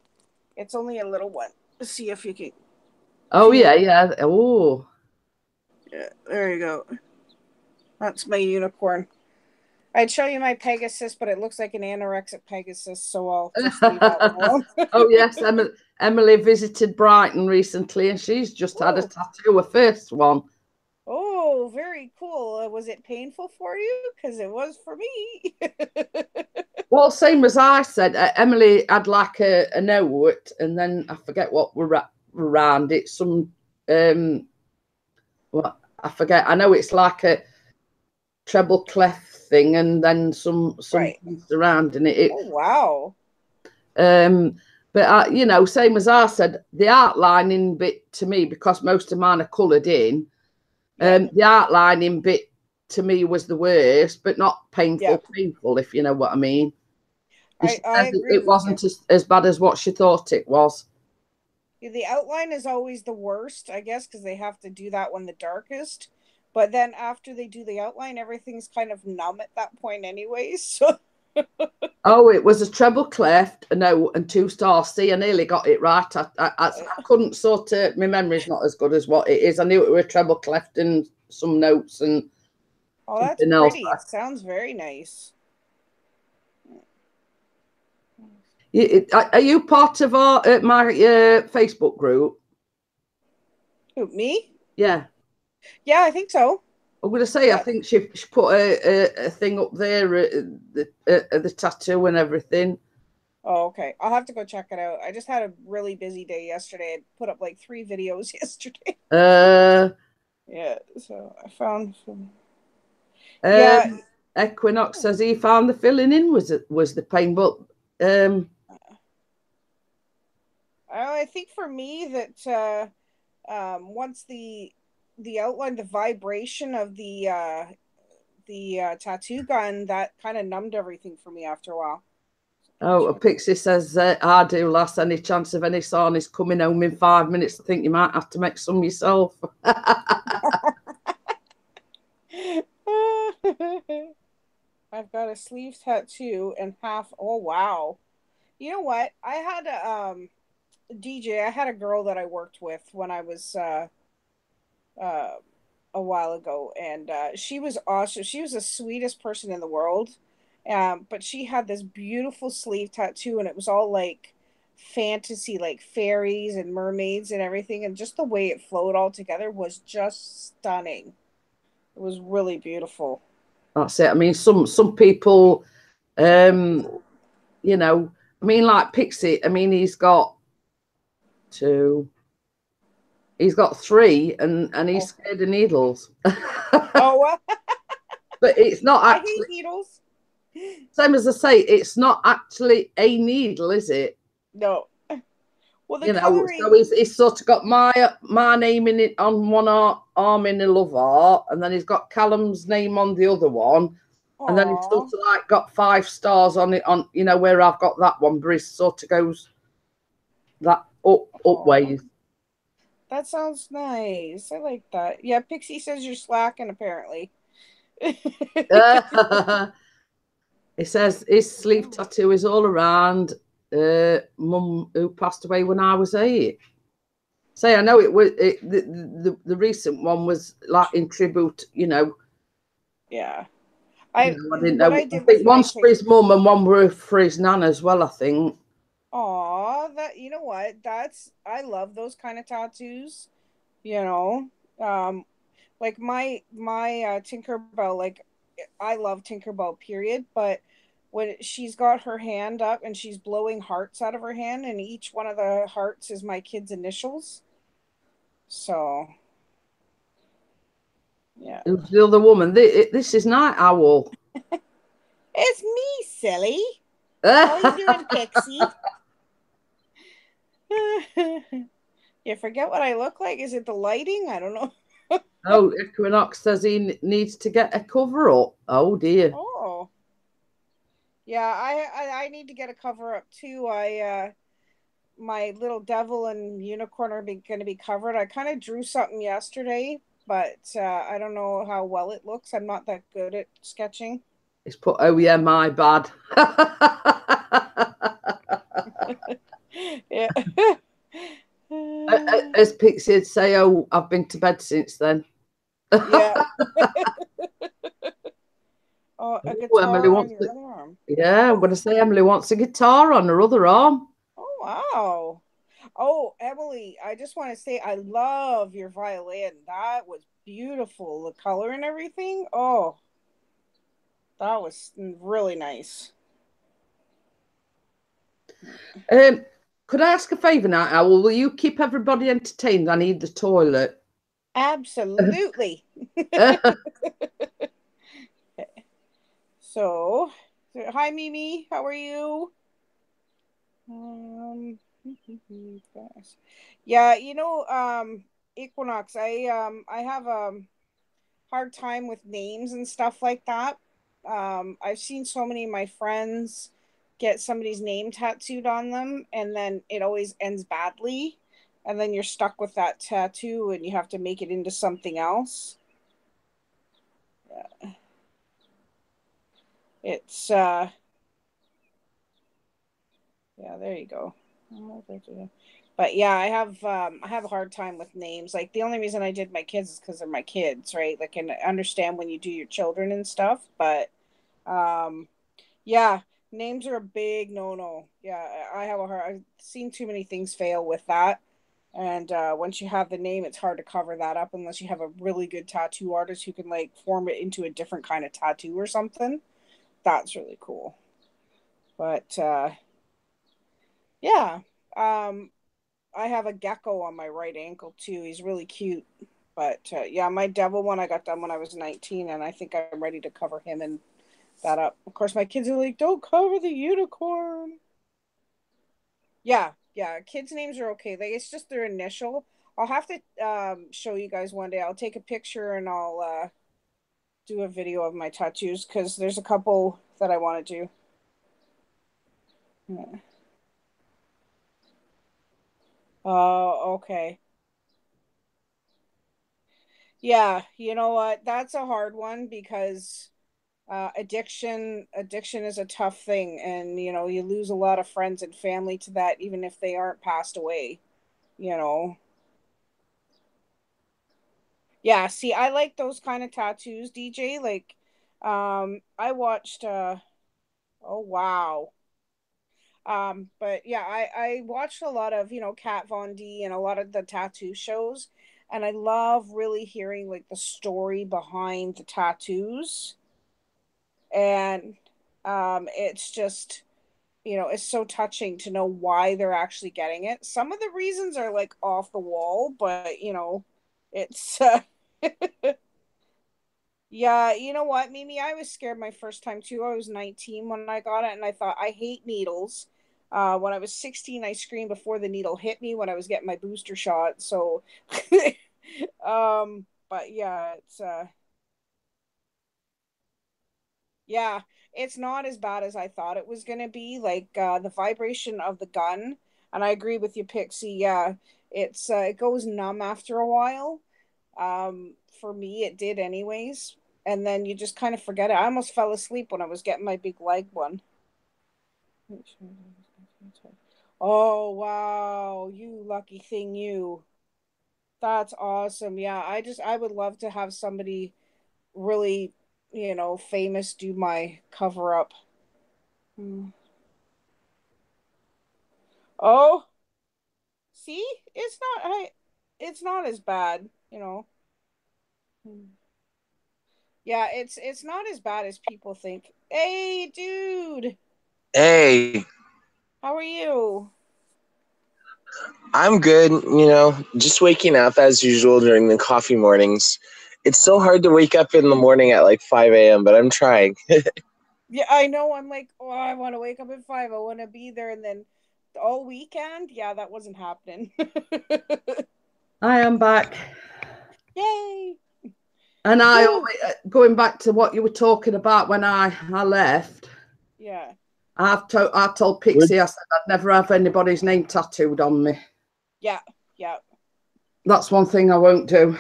it's only a little one. Let's see if you can. Oh, yeah. Oh. Yeah, there you go. That's my unicorn. I'd show you my Pegasus, but it looks like an anorexic Pegasus, so I'll just leave that one alone. Oh, yes. Emily visited Brighton recently, and she's just had a tattoo, her first one. Oh, very cool. Was it painful for you? Because it was for me. Well, same as I said, Emily had like a note, and then I forget what were around it. Some, well, I forget. I know it's like a treble clef thing, and then some surrounding it. Oh, wow. But you know, same as I said, the outlining bit to me, because most of mine are coloured in. The outlining bit to me was the worst, but not painful, if you know what I mean. I agree. It wasn't as bad as what she thought it was. The outline is always the worst, I guess, because they have to do that when the darkest. But then after they do the outline, everything's kind of numb at that point anyways. So oh, it was a treble clef, a note, and 2 stars. See, I nearly got it right. I couldn't sort of, my memory's not as good as what it is. I knew it was a treble clef and some notes and that's pretty. It sounds very nice. Are you part of my Facebook group? Who, me? Yeah. Yeah, I think so. I'm going to say, I think she put a thing up there, the tattoo and everything. Oh, okay. I'll have to go check it out. I just had a really busy day yesterday. I put up like 3 videos yesterday. Yeah, so I found some. Equinox says he found the filling in was the pain, but I think for me that once the outline, the vibration of the tattoo gun, that kind of numbed everything for me after a while. Oh, Pixie says, I do, lass. Any chance of any sarnies coming home in 5 minutes? I think you might have to make some yourself. I've got a sleeve tattoo and half. Oh, wow. You know what? I had a DJ. I had a girl that I worked with when I was a while ago, and she was awesome. She was the sweetest person in the world. But she had this beautiful sleeve tattoo, and it was all like fantasy, like fairies and mermaids and everything, and just the way it flowed all together was just stunning. It was really beautiful. That's it. I mean, some people, you know, I mean, like Pixie. I mean, two, he's got three, and he's Oh, scared of needles. oh well, But it's not I hate actually needles. same as I say. It's not actually a needle, is it? No. Well, the You know, so coloring. he's sort of got my name in it on one arm in the love art, and then he's got Callum's name on the other one, and then he's sort Aw. of like got 5 stars on it on where I've got that one, but he sort of goes that up Aw. ways. That sounds nice. I like that. Yeah, Pixie says you're slacking apparently. It says his sleeve tattoo is all around mum who passed away when I was 8. Say, I know it was the recent one was like in tribute, Yeah. You I know, I didn't what know. I I did with think my one's for pic. his mum and one were for his nan as well, I think. Aw, that you know what? That's I love those kind of tattoos. You know, um, like my Tinkerbell. Like I love Tinkerbell. Period. But when she's got her hand up and she's blowing hearts out of her hand, and each one of the hearts is my kid's initials. So yeah, It was the other woman. This is Night Owl. it's me, silly. How are you doing, Pixie? You forget what I look like? Is it the lighting? I don't know. Oh, Equinox says he needs to get a cover up. Oh dear. Oh, yeah. I need to get a cover up too. My little devil and unicorn are going to be covered. I kind of drew something yesterday, but I don't know how well it looks. I'm not that good at sketching. He's put, oh yeah, my bad. Yeah. As Pixie'd say, oh, I've been to bed since then. Yeah. Oh, a Oh, Emily guitar on wants your to, other arm. yeah, I'm going to say Emily wants a guitar on her other arm. Oh, wow. Oh, Emily, I just want to say I love your violin. That was beautiful. The color and everything. Oh, that was really nice. Um, could I ask a favour now, Owl? Will you keep everybody entertained? I need the toilet. Absolutely. uh, So, hi Mimi, how are you? Um, yeah, Equinox. I have a hard time with names and stuff like that. I've seen so many of my friends get somebody's name tattooed on them, and then it always ends badly, and then you're stuck with that tattoo, and you have to make it into something else. It's Yeah, there you go. But yeah, I have a hard time with names. Like the only reason I did my kids is because they're my kids, right? Like, and I understand when you do your children and stuff, but um, yeah, names are a big no-no. Yeah, I have a hard. I've seen too many things fail with that, and once you have the name, it's hard to cover that up unless you have a really good tattoo artist who can like form it into a different kind of tattoo or something. That's really cool. But yeah. Um, I have a gecko on my right ankle too. He's really cute. But yeah, my devil one I got done when I was 19, and I think I'm ready to cover him and that up. Of course, my kids are like, "Don't cover the unicorn." Yeah, yeah. Kids' names are okay. Like it's just their initial. I'll have to show you guys one day. I'll take a picture and I'll do a video of my tattoos because there's a couple that I want to do. Yeah. Okay. Yeah, you know what? That's a hard one because addiction is a tough thing, and you lose a lot of friends and family to that, even if they aren't passed away. You know. Yeah. See, I like those kind of tattoos, DJ. Like, I watched. Oh wow. But yeah, I watched a lot of Kat Von D and a lot of the tattoo shows, and I love really hearing like the story behind the tattoos. And it's just, it's so touching to know why they're actually getting it. Some of the reasons are like off the wall, but it's yeah, you know what, Mimi, I was scared my first time too. I was 19 when I got it, and I thought, I hate needles. When I was 16, I screamed before the needle hit me when I was getting my booster shot. So but yeah, it's yeah, it's not as bad as I thought it was going to be. Like the vibration of the gun, and I agree with you, Pixie. Yeah, it goes numb after a while. For me, it did anyways, and then you just kind of forget it. I almost fell asleep when I was getting my big leg one. Oh wow, you lucky thing, you. That's awesome. Yeah, I would love to have somebody really, famous do my cover up. Hmm. Oh, see, it's not as bad, Hmm. Yeah, it's not as bad as people think. Hey, dude, Hey, how are you? I'm good, just waking up as usual during the coffee mornings. It's so hard to wake up in the morning at like 5 a.m., but I'm trying. Yeah, I know. I'm like, oh, I want to wake up at 5. I want to be there, and then all weekend, yeah, that wasn't happening. I am back. Yay! And Woo! going back to what you were talking about when I left, Yeah. I told Pixie, I said I'd never have anybody's name tattooed on me. Yeah. Yeah. That's one thing I won't do.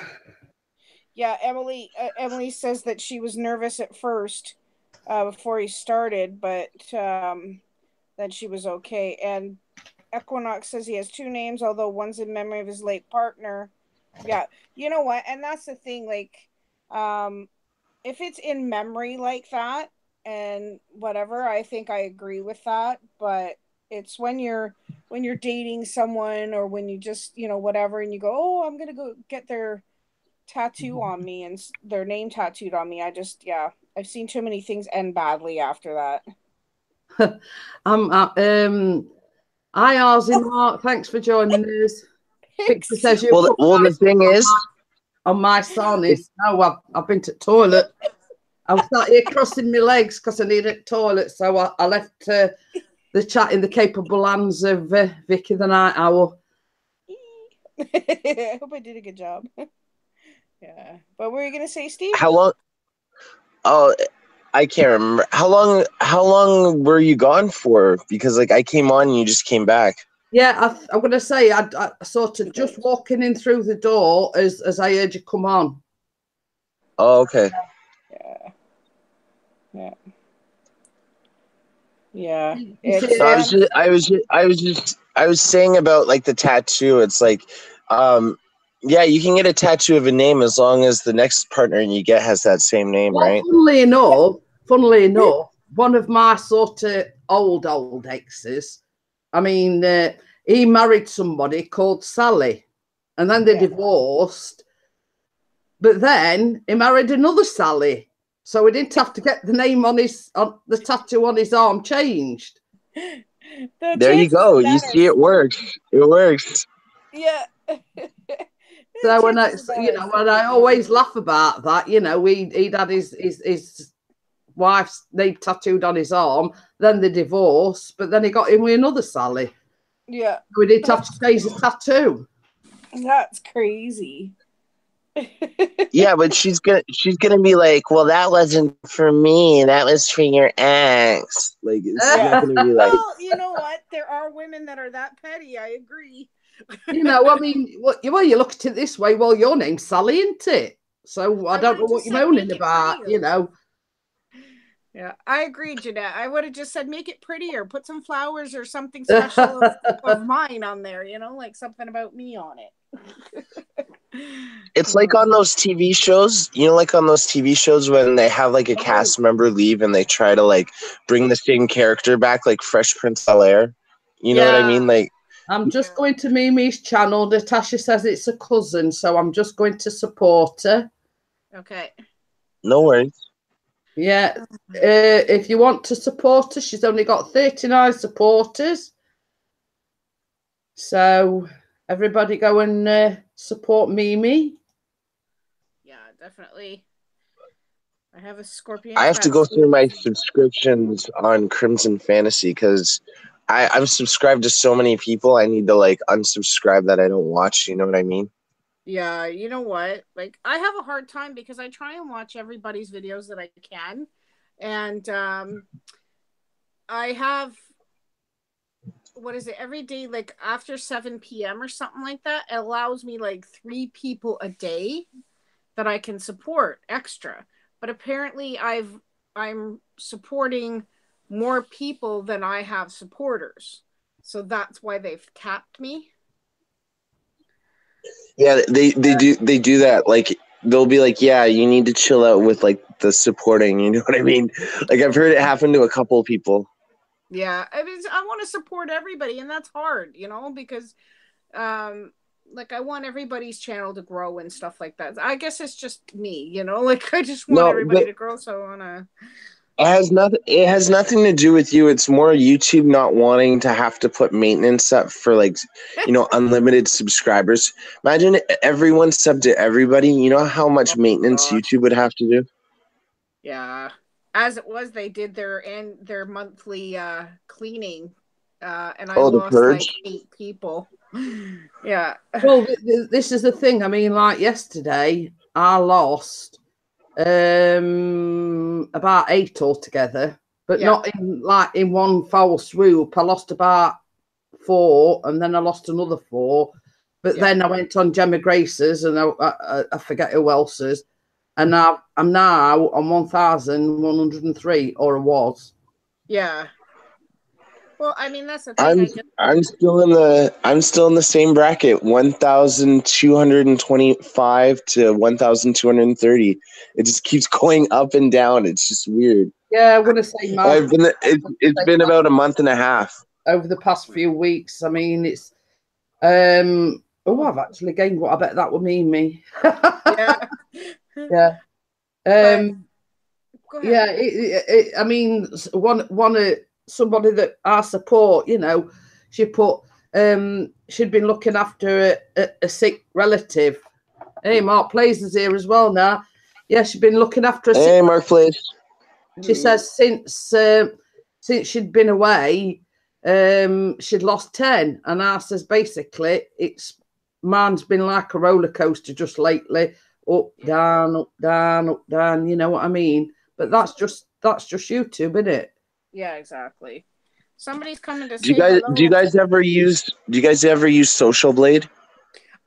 Yeah, Emily says that she was nervous at first before he started, but then she was okay. And Equinox says he has two names, although one's in memory of his late partner. Yeah, you know what? And that's the thing. Like, if it's in memory like that and whatever, I think I agree with that. But it's when you're dating someone, or when you just whatever, and you go, oh, I'm gonna go get their tattoo on me and their name tattooed on me. Yeah, I've seen too many things end badly after that. Hi, Ozzy Mark. Thanks for joining us. Pixie says you well, the thing is, on my son is I've been to the toilet. I was sat here crossing my legs because I needed a toilet, so I left the chat in the capable hands of Vicky the Night Owl. I hope I did a good job. Yeah, but what were you gonna say, Steve? how long? Oh, I can't remember. How long were you gone for? Because like I came on and you just came back. Yeah, I'm gonna say I sort of just walking in through the door as I heard you come on. Oh, okay. Yeah. So I was saying about like the tattoo. It's like, yeah, you can get a tattoo of a name as long as the next partner you get has that same name, right? Funnily enough, one of my sort of old exes, I mean, he married somebody called Sally, and then they divorced. But then he married another Sally, so he didn't have to get the name on the tattoo on his arm changed. There you go. You see, it works. It works. Yeah. So when I always laugh about that, he'd had his wife's name tattooed on his arm, then the divorce, but then he got in with another Sally. Yeah. So he didn't have to change his tattoo. That's crazy. Yeah, but she's gonna be like, well, that wasn't for me, that was for your ex. Like, it's not gonna be like, well, you know what? There are women that are that petty. I agree. I mean, you look at it this way. Well, your name's Sally, isn't it? So I don't know what you're moaning about. Yeah, I agree, Jeanette. I would have just said make it prettier, put some flowers or something special of mine on there. Like something about me on it. It's like on those TV shows, like on those TV shows when they have like a cast member leave and they try to like bring the same character back, like Fresh Prince of Bel-Air. You know what I mean? Like I'm just going to Mimi's channel. Natasha says it's a cousin, so I'm just going to support her. Okay. No worries. Yeah. If you want to support her, she's only got 39 supporters. So everybody go and support Mimi. Yeah, definitely. I have a Scorpion. I have to go through my subscriptions on Crimson Fantasy because I'm subscribed to so many people. I need to like unsubscribe that I don't watch. You know what I mean? Yeah, you know what? Like, I have a hard time because I try and watch everybody's videos that I can. And I have, what is it, every day, like after 7 p.m. or something like that, it allows me like 3 people a day that I can support extra. But apparently I'm supporting more people than I have supporters. So that's why they've capped me. Yeah, they do that. Like they'll be like, yeah, you need to chill out with like the supporting. You know what I mean? Like I've heard it happen to a couple of people. Yeah, I mean, I want to support everybody, and that's hard, because like I want everybody's channel to grow and stuff like that. I guess it's just me, like I just want everybody to grow, so I want to. It has nothing to do with you. It's more YouTube not wanting to have to put maintenance up for like, unlimited subscribers. Imagine everyone subbed to everybody. You know how much maintenance YouTube would have to do? Yeah. As it was, they did their monthly cleaning, and I lost like 8 people. Yeah. Well, this is the thing. I mean, like yesterday, I lost about 8 altogether, but not in one foul swoop. I lost about 4, and then I lost another 4. But then I went on Gemma Grace's, and I forget who else's. And I'm now on 1,103, or I was. Yeah. Well, I mean, that's the thing. I'm still in the same bracket, 1,225 to 1,230. It just keeps going up and down. It's just weird. Yeah, I want to say it's been about a month and a half over the past few weeks. I mean, it's I've actually gained what I bet that would mean me. Yeah. Yeah. Go ahead. Yeah. I mean, somebody that I support, she put she'd been looking after a sick relative. Hey, Mark Plays is here as well now. Yeah, she'd been looking after Mark Plays. She says since she'd been away, she'd lost 10, and I says basically mine's been like a roller coaster just lately, up, down, up, down, up, down. You know what I mean? But that's just YouTube, isn't it? Yeah, exactly. Somebody's coming to say do you guys ever use Social Blade?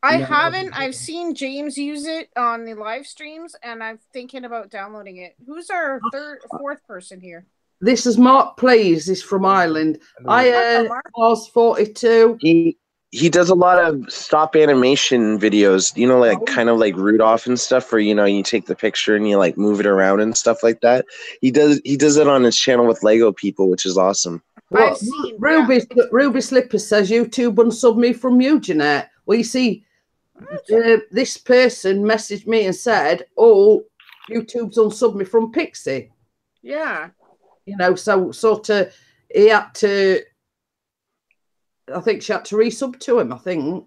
I haven't. I've seen James use it on the live streams, and I'm thinking about downloading it. Who's our fourth person here? This is Mark Plays. He's from Ireland. I was 42. He does a lot of stop animation videos, kind of like Rudolph and stuff, where you take the picture and you like move it around and stuff like that. He does it on his channel with Lego people, which is awesome. Well, Ruby Slippers says YouTube unsub me from you, Jeanette. Well, you see, this person messaged me and said, "Oh, YouTube's unsub me from Pixie." Yeah. So sort of he had to. I think she had to resub to him. I think.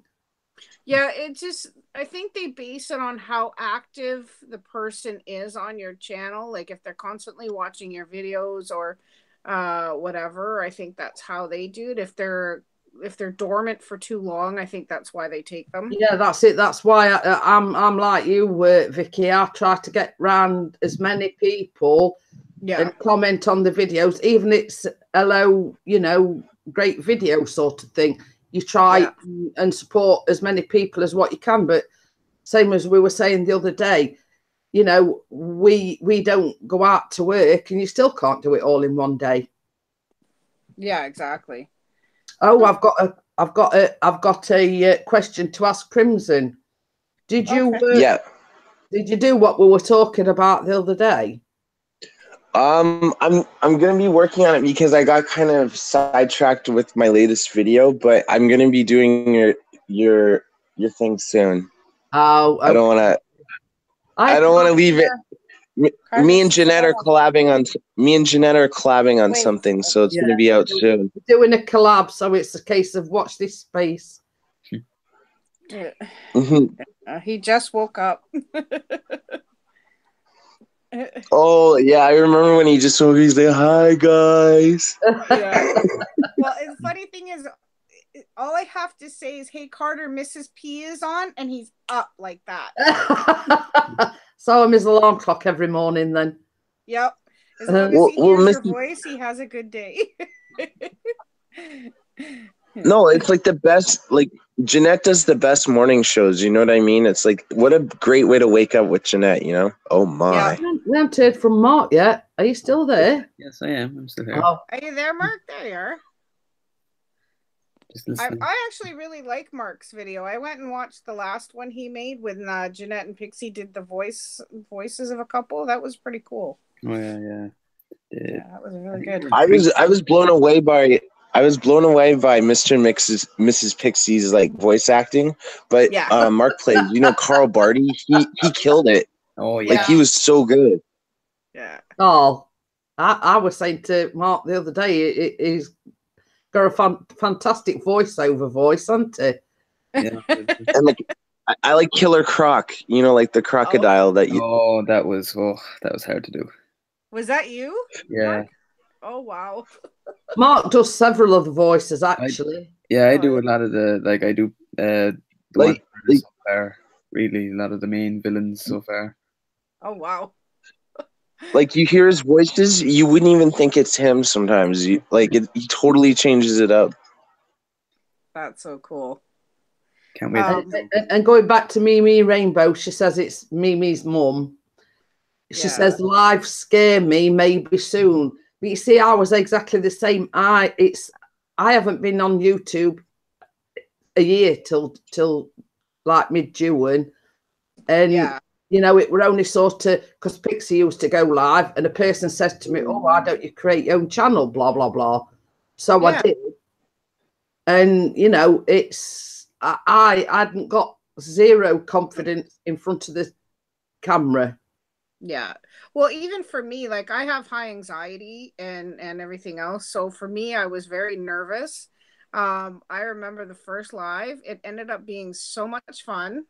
Yeah, I think they base it on how active the person is on your channel. Like if they're constantly watching your videos or whatever, I think that's how they do it. If they're dormant for too long, I think that's why they take them. Yeah, that's it. That's why I'm like you, Vicky. I try to get round as many people and comment on the videos, even it's hello, great video sort of thing. You try and support as many people as what you can, but same as we were saying the other day, we don't go out to work, and you still can't do it all in one day. Yeah, exactly. Oh, I've got a question to ask Crimson. Did you? Did you do what we were talking about the other day? I'm gonna be working on it because I got kind of sidetracked with my latest video, but I'm gonna be doing your thing soon. Oh, I don't wanna leave it. Me and Jeanette are collabing on. Me and Jeanette are collabing on something, so it's gonna be out soon. Doing a collab, so it's a case of watch this space. He just woke up. Oh yeah, I remember when he just woke. He's like, "Hi guys." Yeah. Well, the funny thing is, all I have to say is, "Hey Carter, Mrs. P is on," and he's up like that. So I'm his alarm clock every morning then. Yep. As long as he hears your voice, he has a good day. No, it's like the best. Like Jeanette does the best morning shows. You know what I mean? It's like what a great way to wake up with Jeanette. You know? Oh my! Yeah. We haven't heard from Mark yet. Are you still there? Yes, I am. I'm still here. Oh. Are you there, Mark? There you are. Just listening. I actually really like Mark's video. I went and watched the last one he made when Jeanette and Pixie did the voices of a couple. That was pretty cool. Oh yeah. Yeah, that was really good. I was blown away by Mr. and Mrs. Pixie's like voice acting, but Mark played. You know, Carl Barty. He killed it. Oh yeah. Like he was so good. Yeah. Oh, I was saying to Mark the other day, he's got a fantastic voiceover voice, hasn't he? Yeah. And like I like Killer Croc. You know, like the crocodile that you. Oh, that was hard to do. Was that you? Yeah. Mark? Oh wow. Mark does several of the voices actually. I do a lot of the I do the ones so far. Really, a lot of the main villains so far. Oh wow. Like you hear his voices, you wouldn't even think it's him. Sometimes, he totally changes it up. That's so cool. Can't wait. And going back to Mimi Rainbow, she says it's Mimi's mum. She says live scare me maybe soon. But you see, I was exactly the same. I haven't been on YouTube a year till like mid-June, and you know, it were only sort of because Pixie used to go live, and a person says to me, "Oh, why don't you create your own channel?" Blah blah blah. So I did, and you know, it's I hadn't got zero confidence in front of the camera. Yeah. Well, even for me, like I have high anxiety and everything else. So for me, I was very nervous. I remember the first live, it ended up being so much fun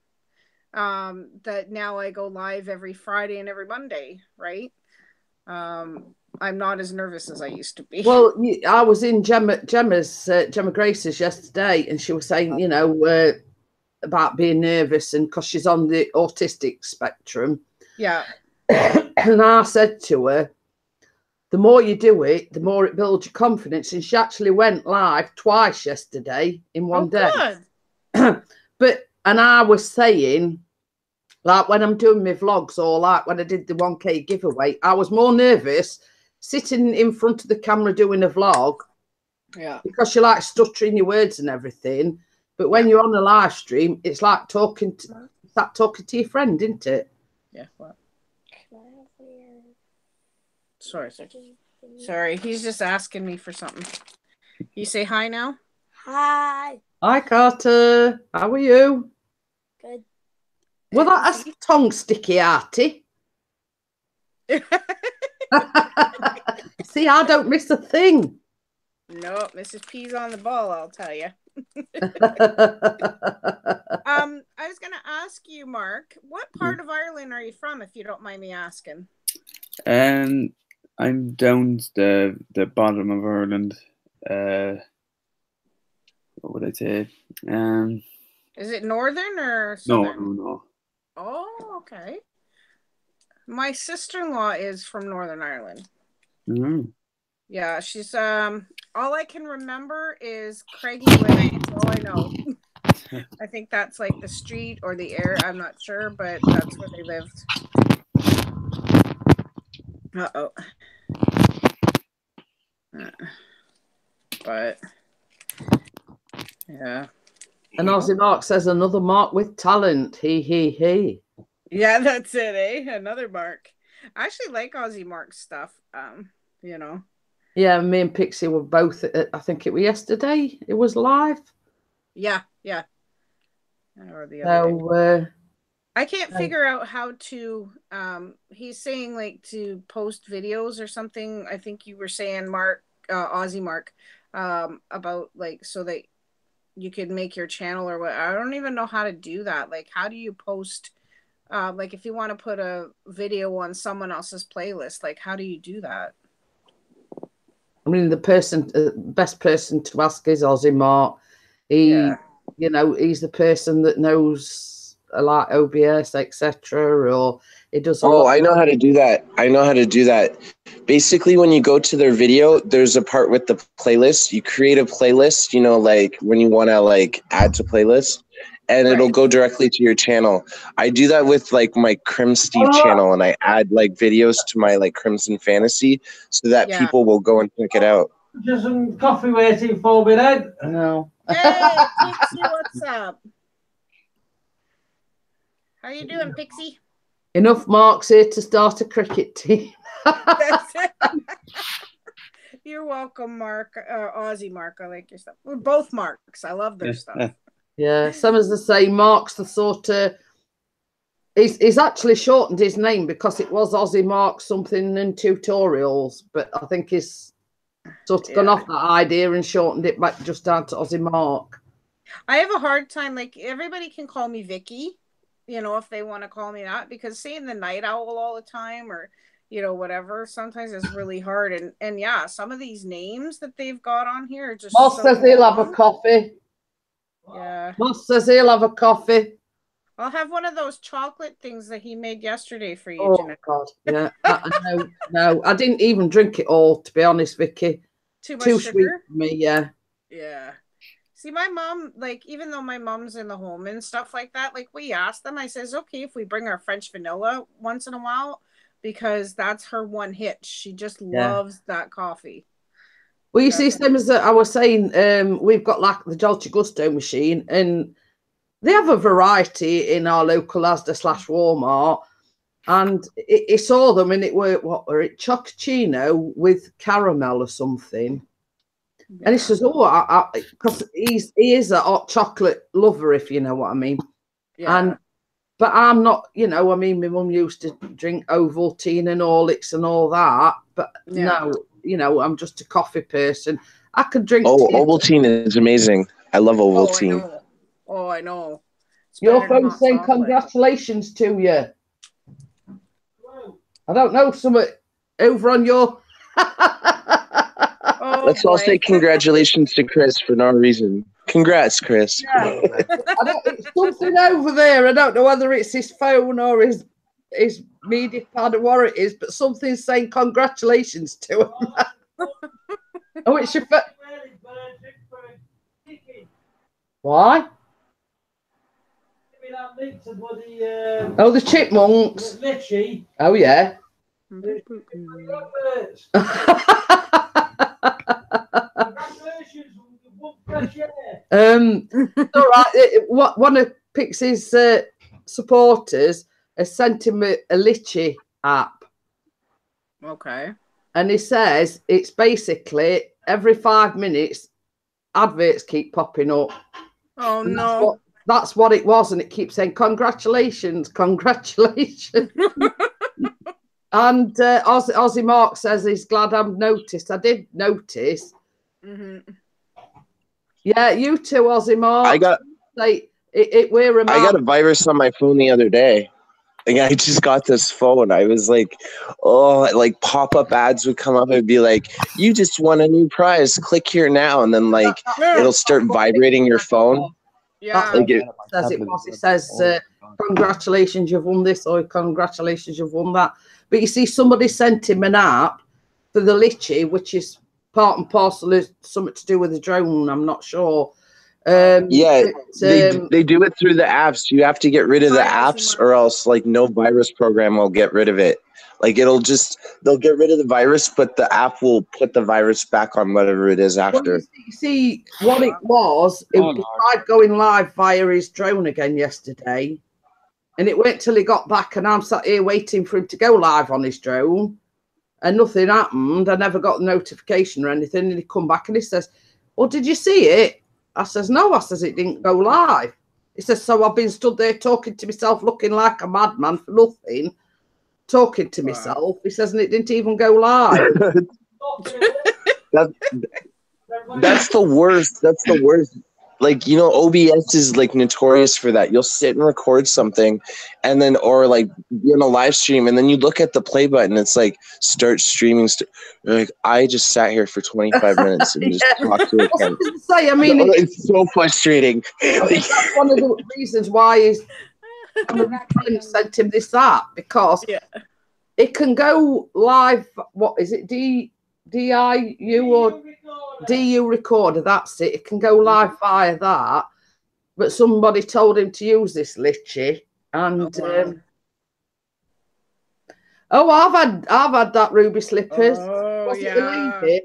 that now I go live every Friday and every Monday, right? I'm not as nervous as I used to be. Well, I was in Gemma Grace's yesterday, and she was saying, you know, about being nervous, and because she's on the autistic spectrum. Yeah. And I said to her, the more you do it, the more it builds your confidence. And she actually went live twice yesterday in one day. Good. And I was saying, like when I'm doing my vlogs or like when I did the 1K giveaway, I was more nervous sitting in front of the camera doing a vlog. Yeah. Because you like stuttering your words and everything. But when you're on a live stream, it's like talking to your friend, isn't it? Yeah. What? Sorry. He's just asking me for something. You say hi now? Hi. Hi, Carter. How are you? Good. Well, that's tongue sticky, Artie. See, I don't miss a thing. No, Mrs. P's on the ball, I'll tell you. I was going to ask you, Mark, what part of Ireland are you from, if you don't mind me asking? I'm down the bottom of Ireland. What would I say? Is it northern or southern? No. Oh, okay. My sister-in-law is from Northern Ireland. Mm-hmm. Yeah, she's all I can remember is Craigie Way. That's all I know. I think that's like the street or the area. I'm not sure, but that's where they lived. Uh-oh. But yeah. And Aussie Mark says another Mark with talent. He. Yeah, that's it, eh? Another Mark. I actually like Ozzy Mark's stuff. You know. Yeah, me and Pixie were both at, I think it was yesterday. It was live. Yeah. Or the other day. So I can't figure out how to he's saying like to post videos or something. I think you were saying Mark Ozzy Mark about like so that you could make your channel or what. I don't even know how to do that. Like how do you post like if you want to put a video on someone else's playlist, like how do you do that? I mean, the best person to ask is Ozzy Mark. You know, he's the person that knows like OBS, etc. Or it does. I know how to do that. Basically, when you go to their video, there's a part with the playlist. You create a playlist, you know, like when you want to like add to playlist, and it'll go directly to your channel. I do that with like my Crim Steve channel, and I add like videos to my like Crimson Fantasy so that people will go and check it out. Just some coffee waiting for me then. No. Hey, Pixie, what's up? How you doing, Pixie? Enough Marks here to start a cricket team. You're welcome, Mark. Ozzy Mark, I like your stuff. We're both Marks. I love their stuff. Yeah, some as they say, Mark's the sort of. He's actually shortened his name because it was Ozzy Mark something in tutorials, but I think he's sort of gone off that idea and shortened it back just down to Ozzy Mark. I have a hard time. Like everybody can call me Vicky, you know, if they want to call me that, because saying the Night Owl all the time or, you know, whatever, sometimes it's really hard. And yeah, some of these names that they've got on here are just Moss says he'll have a coffee. Yeah. Moss says he'll have a coffee. I'll have one of those chocolate things that he made yesterday for you, Oh, Jeanette. God. Yeah. No, I didn't even drink it all, to be honest, Vicky. Too much Too sugar? sweet for me, yeah. Yeah. See, my mom, like, even though my mom's in the home and stuff like that, like, we asked them, I says, okay, if we bring our French vanilla once in a while, because that's her one hit. She just loves that coffee. Well, you see, same as I was saying, we've got like the Dolce Gusto machine, and they have a variety in our local Asda/Walmart. And he saw them, and it were what were it, Chocochino with caramel or something. And he says, "Oh, because he is a hot chocolate lover, if you know what I mean." Yeah. But I'm not, you know. I mean, my mum used to drink Ovaltine and Horlicks and all that, but no, you know, I'm just a coffee person. I could drink. Oh, Ovaltine is amazing. I love Ovaltine. Oh, I know. Your phone's saying congratulations to you. I don't know, something over on your. Let's all say congratulations to Chris for no reason. Congrats, Chris. Yeah. It's something over there. I don't know whether it's his phone or his media pad or what it is, but something's saying congratulations to him. Oh, it's your phone. Why? Oh, the chipmunks. Oh, yeah. All right. One of Pixie's supporters has sent him a Litchi app. Okay. And he says it's basically every 5 minutes adverts keep popping up. Oh, no. That's what it was, and it keeps saying congratulations. And Ozzy Mark says he's glad I've noticed. I did notice. Mm-hmm. Yeah, you too, Ozzy Mark. I got a virus on my phone the other day. Like, I just got this phone. I was like, like pop-up ads would come up and be like, you just won a new prize. Click here now. And then like it'll start vibrating your phone. Yeah. Like it says congratulations, you've won this, or congratulations, you've won that. But you see, somebody sent him an app for the Litchi, which is part and parcel of something to do with the drone. I'm not sure. They do it through the apps. You have to get rid of the apps, or else like no virus program will get rid of it. Like they'll get rid of the virus, but the app will put the virus back on whatever it is after. Well, you see what it was. It tried going live via his drone again yesterday, And it went till he got back, and I'm sat here waiting for him to go live on his drone, and nothing happened. I never got the notification or anything. And he come back and he says, "Well, did you see it?" I says, "No." I says, "It didn't go live." He says, "So I've been stood there talking to myself, looking like a madman for nothing, talking to myself." He says, "And it didn't even go live." That's the worst. That's the worst. Like, you know, OBS is like notorious for that. You'll sit and record something and then, or like be on a live stream, and then you look at the play button. It's like, start streaming. Like, I just sat here for 25 minutes and just talked to a camera. I mean, it's so frustrating. That's one of the reasons why I sent him this app, because it can go live. What is it? DIU or DU recorder, that's it. It can go live via that. But somebody told him to use this Litchi, and I've had that Ruby Slippers. Was it a lady?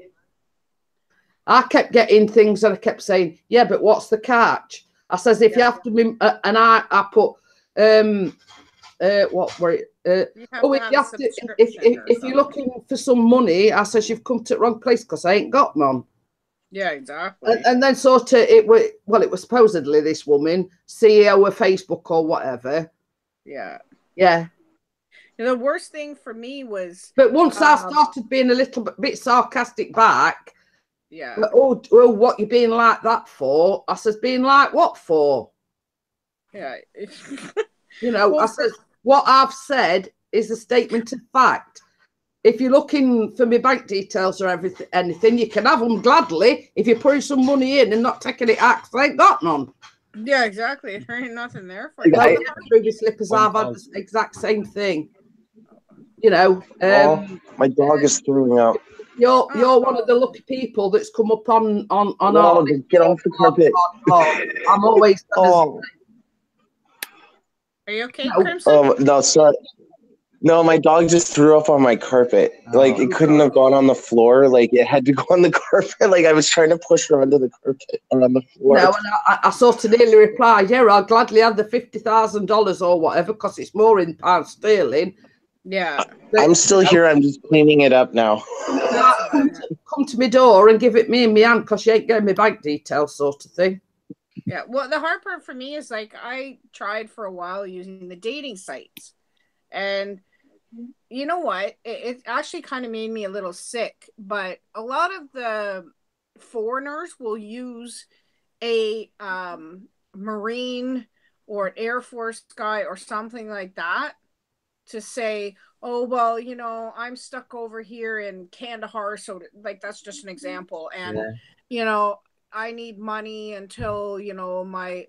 I kept getting things and I kept saying, "Yeah, but what's the catch?" I says, "If you have to," and I put what were it? If you're looking for some money, I says, "You've come to the wrong place, because I ain't got none." Yeah, exactly. And then sort of it was supposedly this woman, CEO of Facebook or whatever. Yeah. Yeah. The worst thing for me was, but once I started being a little bit sarcastic back, what you being like that for? I says, "Being like what for?" Yeah. You know, I says, "What I've said is a statement of fact. If you're looking for my bank details or anything, you can have them gladly if you put some money in and not taking it out, 'cause I ain't got none." Yeah, exactly. There ain't nothing there for you. Ruby Slippers, I've had the exact same thing. You know, my dog is throwing up. You're one of the lucky people that's come up on our. Get off the carpet. I'm always. Are you okay, Crimson? Oh no, sorry. No, my dog just threw up on my carpet. Like, it couldn't have gone on the floor. Like, it had to go on the carpet. Like, I was trying to push her onto the carpet and on the floor. No, and I sort of nearly replied, "Yeah, I'll gladly have the $50,000 or whatever, because it's more in pounds sterling." Yeah. I'm still here. I'm just cleaning it up now. Come to my door and give it me in my hand, because you ain't getting my bank details, sort of thing. Yeah. Well, the hard part for me is, like, I tried for a while using the dating sites, and you know what? It actually kind of made me a little sick, but a lot of the foreigners will use a Marine or an Air Force guy or something like that to say, "Oh, well, you know, I'm stuck over here in Kandahar." So, like, that's just an example. And, you know, I need money until, you know, my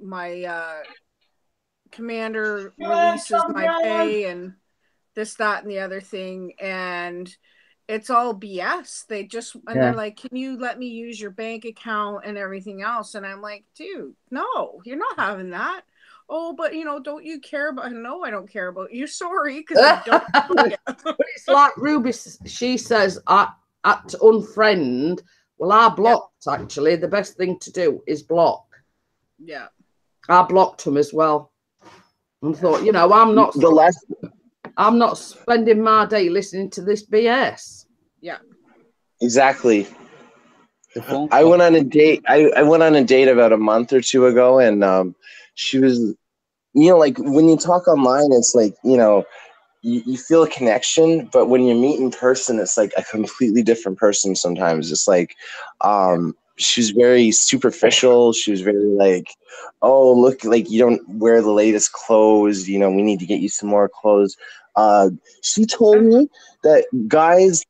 commander releases my pay and this, that, and the other thing. And it's all BS. They just, and they're like, "Can you let me use your bank account and everything else?" And I'm like, "Dude, no, you're not having that." "Oh, but, you know, don't you care about?" "No, I don't care about you. Sorry, because I don't." But it's like Ruby, she says, at unfriend. Well, I blocked, actually. The best thing to do is block. Yeah. I blocked them as well. And thought, you know, I'm not spending my day listening to this BS. Yeah. Exactly. I went on a date. I went on a date about a month or two ago, and she was, you know, like, when you talk online, it's like, you know, you feel a connection, but when you meet in person, it's like a completely different person sometimes. It's like, she was very superficial. She was very like, "Oh, look, like, you don't wear the latest clothes. You know, we need to get you some more clothes." She told me that guys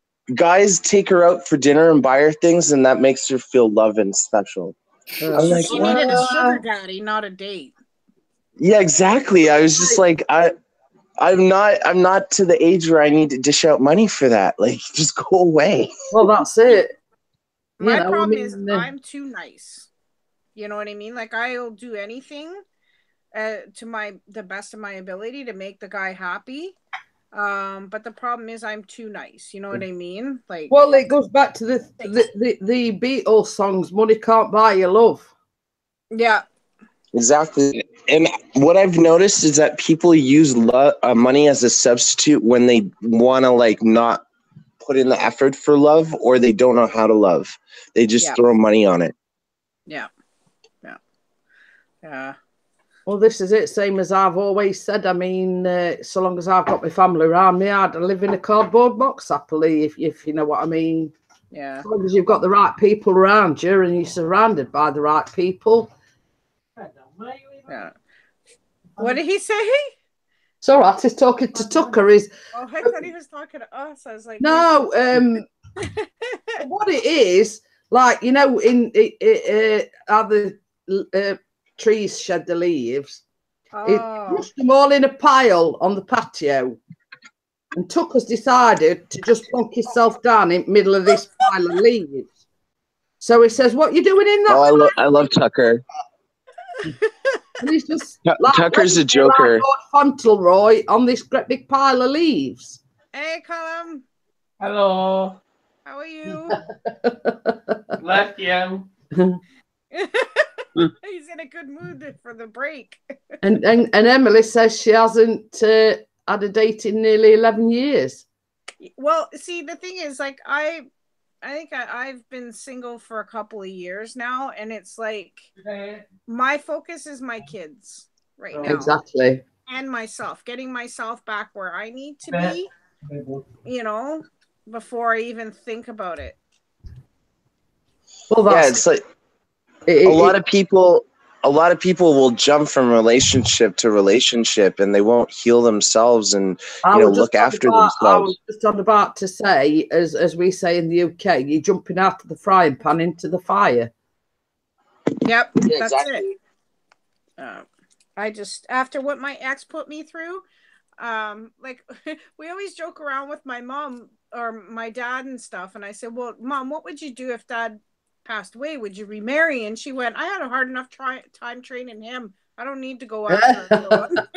take her out for dinner and buy her things, and that makes her feel loved and special. I'm like, she needed a sugar daddy, not a date. Yeah, exactly. I was just like, I'm not to the age where I need to dish out money for that. Like, just go away. Well, that's it. My problem is I'm too nice. You know what I mean? Like, I'll do anything to the best of my ability to make the guy happy. But the problem is I'm too nice. You know what I mean? Like, well, it goes back to the Beatles songs, "Money Can't Buy You Love." Yeah. Exactly. And what I've noticed is that people use money as a substitute when they want to like not put in the effort for love, or they don't know how to love. They just throw money on it. Yeah. Well, this is it. Same as I've always said. I mean, so long as I've got my family around me, I'd live in a cardboard box happily, if you know what I mean. Yeah. As long as you've got the right people around you and you're surrounded by the right people. Yeah. What did he say? It's all right. He's talking to Tucker. Oh, I thought he was talking to us. I was like, no. What it is, like, you know, how the trees shed the leaves. It pushed them all in a pile on the patio, and Tucker's decided to just plonk himself down in the middle of this pile of leaves. So he says, "What you doing in that?" Oh, I love Tucker. And he's just Tucker's a joker. Like Lord Fauntleroy on this great big pile of leaves. Hey, Callum. Hello. How are you? Left you. He's in a good mood for the break. And Emily says she hasn't had a date in nearly 11 years. Well, see, the thing is, like, I think I've been single for a couple of years now, and it's like my focus is my kids right now. Exactly. And myself, getting myself back where I need to be, you know, before I even think about it. Well, it's like a lot of people will jump from relationship to relationship, and they won't heal themselves and look after themselves. I was just about to say, as we say in the UK, you're jumping out of the frying pan into the fire. Yep, yeah, that's exactly. it. I just, after what my ex put me through, like we always joke around with my mom or my dad and stuff, and I said, "Well, Mom, what would you do if Dad passed away? Would you remarry?" And she went, "I had a hard enough time training him. I don't need to go after everyone."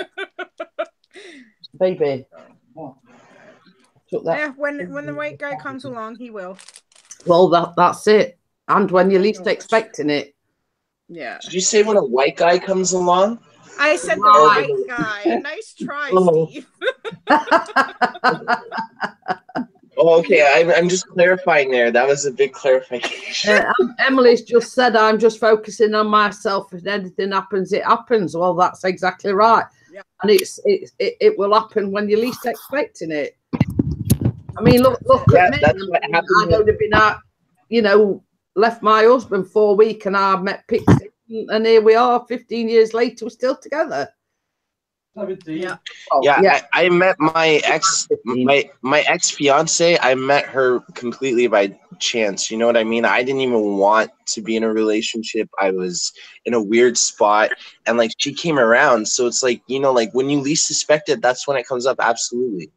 Baby. Yeah, when the right guy comes along, he will. Well, that's it. And when you're least expecting it. Yeah. Did you say when a white guy comes along? I said the right guy. Nice try, Steve. Oh, okay. I'm just clarifying there. That was a big clarification. Emily's just said, "I'm just focusing on myself. If anything happens, it happens." Well, that's exactly right. Yeah. And it will happen when you're least expecting it. I mean, look at me. That's what happened. I would have been out, left my husband for a week, and I met Pixie, and here we are, 15 years later, we're still together. Yeah. I met my ex, my ex-fiance. I met her completely by chance. You know what I mean? I didn't even want to be in a relationship. I was in a weird spot, and like she came around. So it's like, like when you least suspect it, that's when it comes up. Absolutely.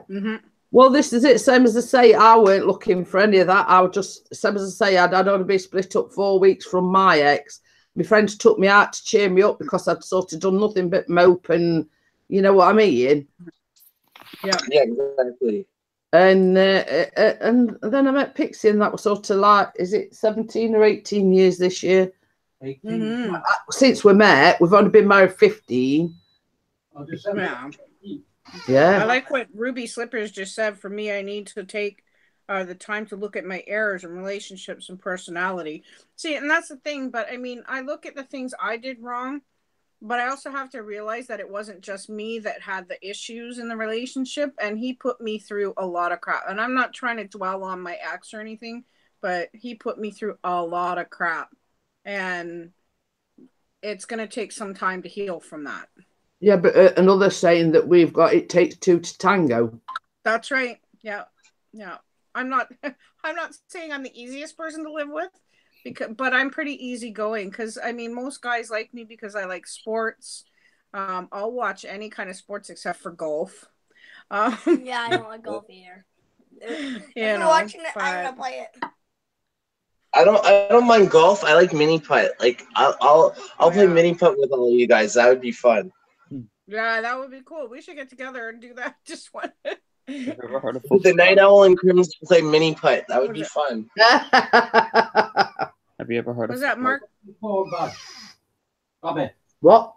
Mm-hmm. Well, this is it. Same as I say, I weren't looking for any of that. I was just, same as I say, I'd only be split up 4 weeks from my ex. My friends took me out to cheer me up because I'd sort of done nothing but mope, and you know what I mean? Yeah, exactly. And then I met Pixie, and that was sort of like, is it 17 or 18 years this year? 18. Mm-hmm. Since we met, we've only been married 15. Yeah. I like what Ruby Slippers just said. For me, I need to take the time to look at my errors in relationships and personality. See, and that's the thing. But I mean, I look at the things I did wrong, but I also have to realize that it wasn't just me that had the issues in the relationship, and he put me through a lot of crap. And I'm not trying to dwell on my ex or anything, but he put me through a lot of crap, and it's going to take some time to heal from that. Yeah, but another saying that we've got, it takes two to tango. That's right. Yeah. I'm not saying I'm the easiest person to live with, but I'm pretty easygoing, because I mean, most guys like me because I like sports. I'll watch any kind of sports except for golf. Yeah, I don't like golf either. If you're watching it, I'm gonna play it. I don't mind golf. I like mini putt. Like I'll play mini putt with all of you guys. That would be fun. Yeah, that would be cool. We should get together and do that. Just one. Have you ever heard of The Night Owl and Crimson play mini putt. That would be fun. Have you ever heard of? Was that Mark? What?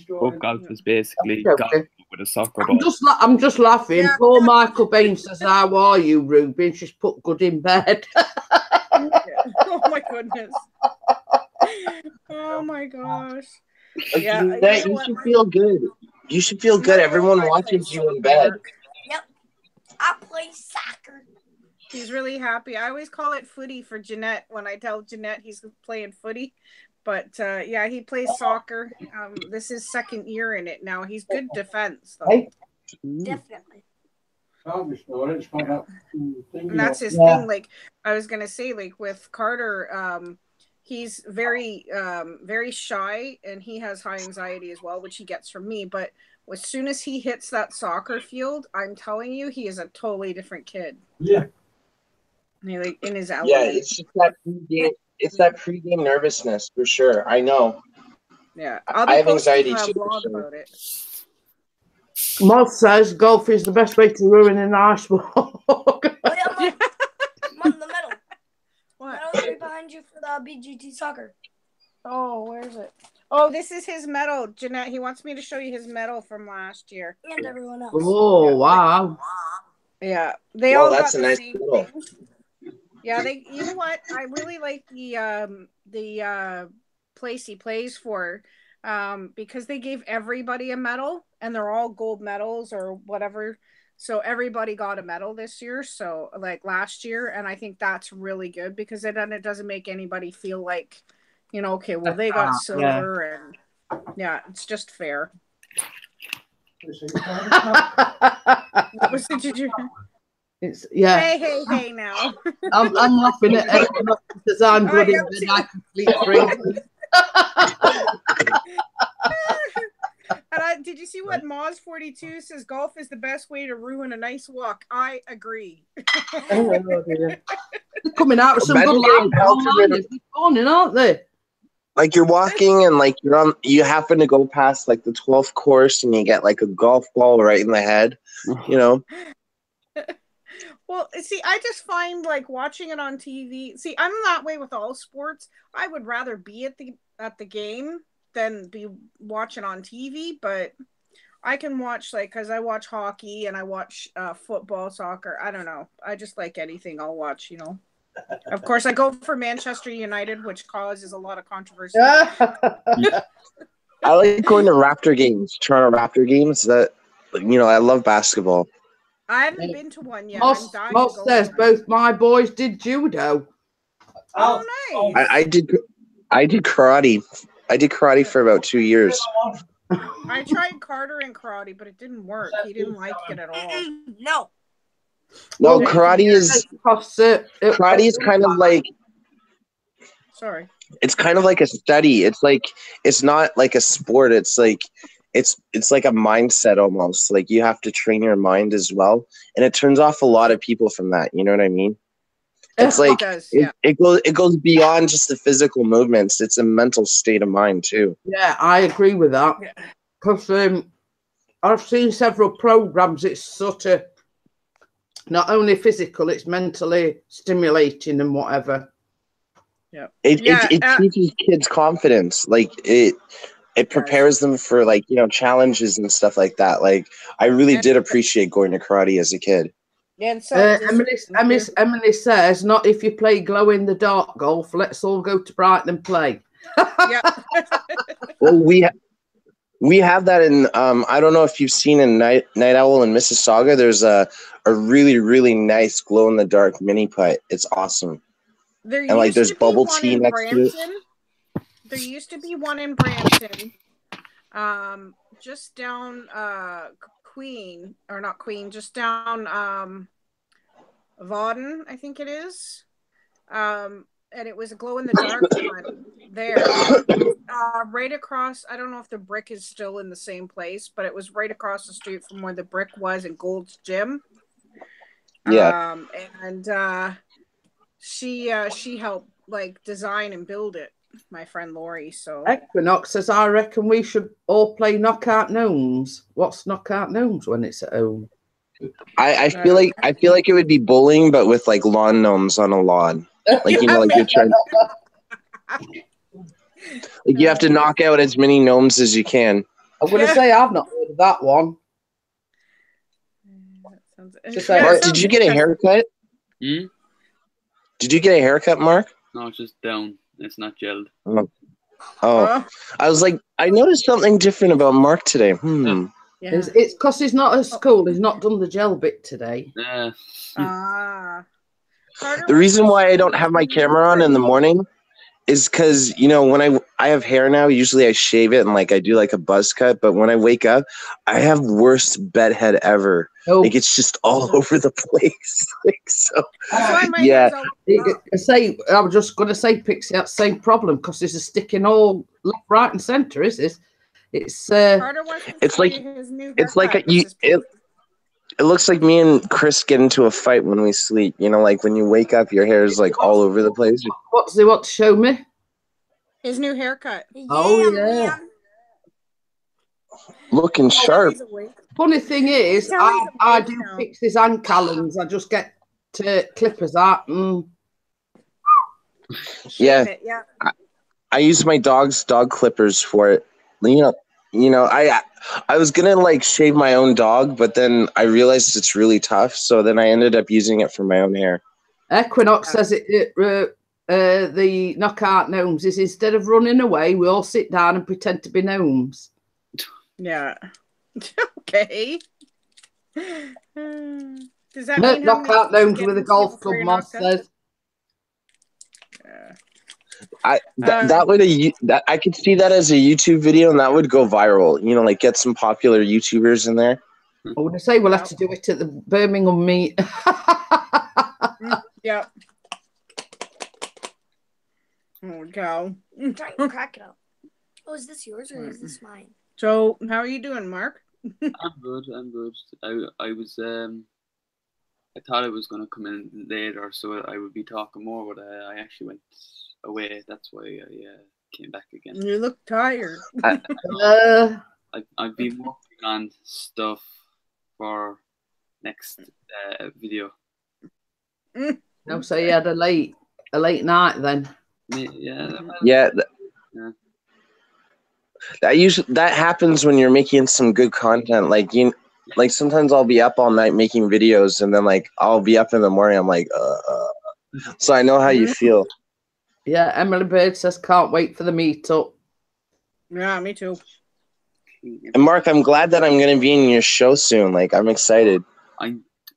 Folk golf is basically Okay. golf with a soccer ball. I'm just laughing. Yeah. Poor Michael Bain says, "How are you, Ruby?" She's put good in bed. Oh my goodness. Oh my gosh. Like, Yeah, you should feel good. You should feel good. Everyone watches you in bed. Yep. I play soccer. He's really happy. I always call it footy for Jeanette when I tell Jeanette he's playing footy. But yeah, he plays soccer. This is second year in it now. He's good defense though. Definitely. And that's his thing. Like I was gonna say, like with Carter, he's very shy and he has high anxiety as well, which he gets from me. But as soon as he hits that soccer field, I'm telling you, he is a totally different kid. Yeah. He, like in his element. Yeah, it's just that pregame. It's that pregame nervousness for sure. I know. Yeah, I have anxiety a too. blog about it. Moth says golf is the best way to ruin an ice walk. Oh, yeah, Mom, the medal. What? Medal's right behind you for the BGT soccer. Oh, where is it? Oh, this is his medal, Jeanette. He wants me to show you his medal from last year. And everyone else. Oh, wow. Yeah, they Well, all that's got a the nice same medal. thing. Yeah, they. You know what? I really like the place he plays for, because they gave everybody a medal, and they're all gold medals or whatever. So everybody got a medal this year. So like last year, and I think that's really good because it doesn't make anybody feel like, you know, okay, well they got silver and yeah, it's just fair. What was it? Did you? It's Hey now. I'm laughing at everyone because I'm good in bed. I can sleep free. And did you see what Moz42 says? Golf is the best way to ruin a nice walk. I agree. They're coming out with some good life this morning, aren't they? Like you're walking and like you happen to go past like the 12th course and you get like a golf ball right in the head, you know. Well, see, I just find like watching it on TV. See, I'm that way with all sports. I would rather be at the game than be watching on TV, but I can watch because I watch hockey and I watch football, soccer. I don't know. I just like anything I'll watch, you know. Of course, I go for Manchester United, which causes a lot of controversy. I like going to Raptor games, Toronto Raptor games. That, you know, I love basketball. I haven't been to one yet. Moss says both my boys did judo. Oh, nice. I did karate. I did karate for about 2 years. I tried Carter in karate, but it didn't work. He didn't like it at all. No, karate is kind of like. Sorry. It's kind of like a study. It's like it's not like a sport. It's like it's like a mindset almost. Like you have to train your mind as well, and it turns off a lot of people from that. You know what I mean? It's like it goes beyond just the physical movements. It's a mental state of mind too. Yeah, I agree with that. Because I've seen several programs. It's sort of not only physical; it's mentally stimulating and whatever. Yeah, it teaches kids confidence. Like it prepares them for like, you know, challenges and stuff like that. Like I really did appreciate going to karate as a kid. Yeah, and so Emily says, not if you play glow in the dark golf. Let's all go to Brighton and play. Yeah. Well, we have that in I don't know if you've seen in Night Owl in Mississauga. There's a really, really nice glow in the dark mini putt. It's awesome. And like there's bubble tea next to it. There used to be one in Brampton, just down Queen, or not Queen, just down Vauden, I think it is. And it was a glow in the dark one there. Right across, I don't know if the Brick is still in the same place, but it was right across the street from where the Brick was in Gold's Gym. Yeah. And she helped like design and build it, my friend Lori. So Equinox says, I reckon we should all play Knockout Gnomes. What's Knockout Gnomes when it's at home? I feel like it would be bowling, but with like lawn gnomes on a lawn. Like, you know, like you're trying. Like you have to knock out as many gnomes as you can. I'm going to say I've not heard of that one. Did you get a haircut? Hmm? Did you get a haircut, Mark? No, it's just down. It's not gelled. Oh. I was like, I noticed something different about Mark today. Yeah. It's because he's not at school. He's not done the gel bit today. Yeah. The reason why I don't have my camera on in the morning is because, you know, when I have hair now, usually I shave it and like I do like a buzz cut. But when I wake up, I have worst bedhead ever. Oh. Like it's just all over the place. Like so. Yeah. I was just going to say, Pixie, that same problem because there's a sticking all left, right, and centre. Is this? It's like it looks like me and Chris get into a fight when we sleep. You know, like when you wake up, your hair is like all over the place. What does he want to show me? His new haircut. Oh yeah. Looking sharp. Funny thing is, I do Pixies and Callum's. I just get to clippers out. Yeah. I use my dog's dog clippers for it. You know, I was gonna like shave my own dog, but then I realized it's really tough. So then I ended up using it for my own hair. Equinox says the knockout gnomes is instead of running away, we all sit down and pretend to be gnomes. Yeah. Okay. Does that mean knockout gnomes with a golf club? Moss says. That would I could see that as a YouTube video, and that would go viral. You know, like get some popular YouTubers in there. I would say we'll have to do it at the Birmingham meet. Yeah. Oh, go. Try to crack it up. Oh, is this yours or is this mine? So, how are you doing, Mark? I'm good. I was I thought I was gonna come in later, so I would be talking more, but I actually went away. That's why I came back again. You look tired. I've been working on stuff for next video. No, so you had a late night then. Yeah. That happens when you're making some good content. Like sometimes I'll be up all night making videos, and then like I'll be up in the morning. I'm like, So I know how you feel. Yeah, Emily Bird says can't wait for the meetup. Yeah, me too. And Mark, I'm glad that I'm going to be in your show soon. Like I'm excited.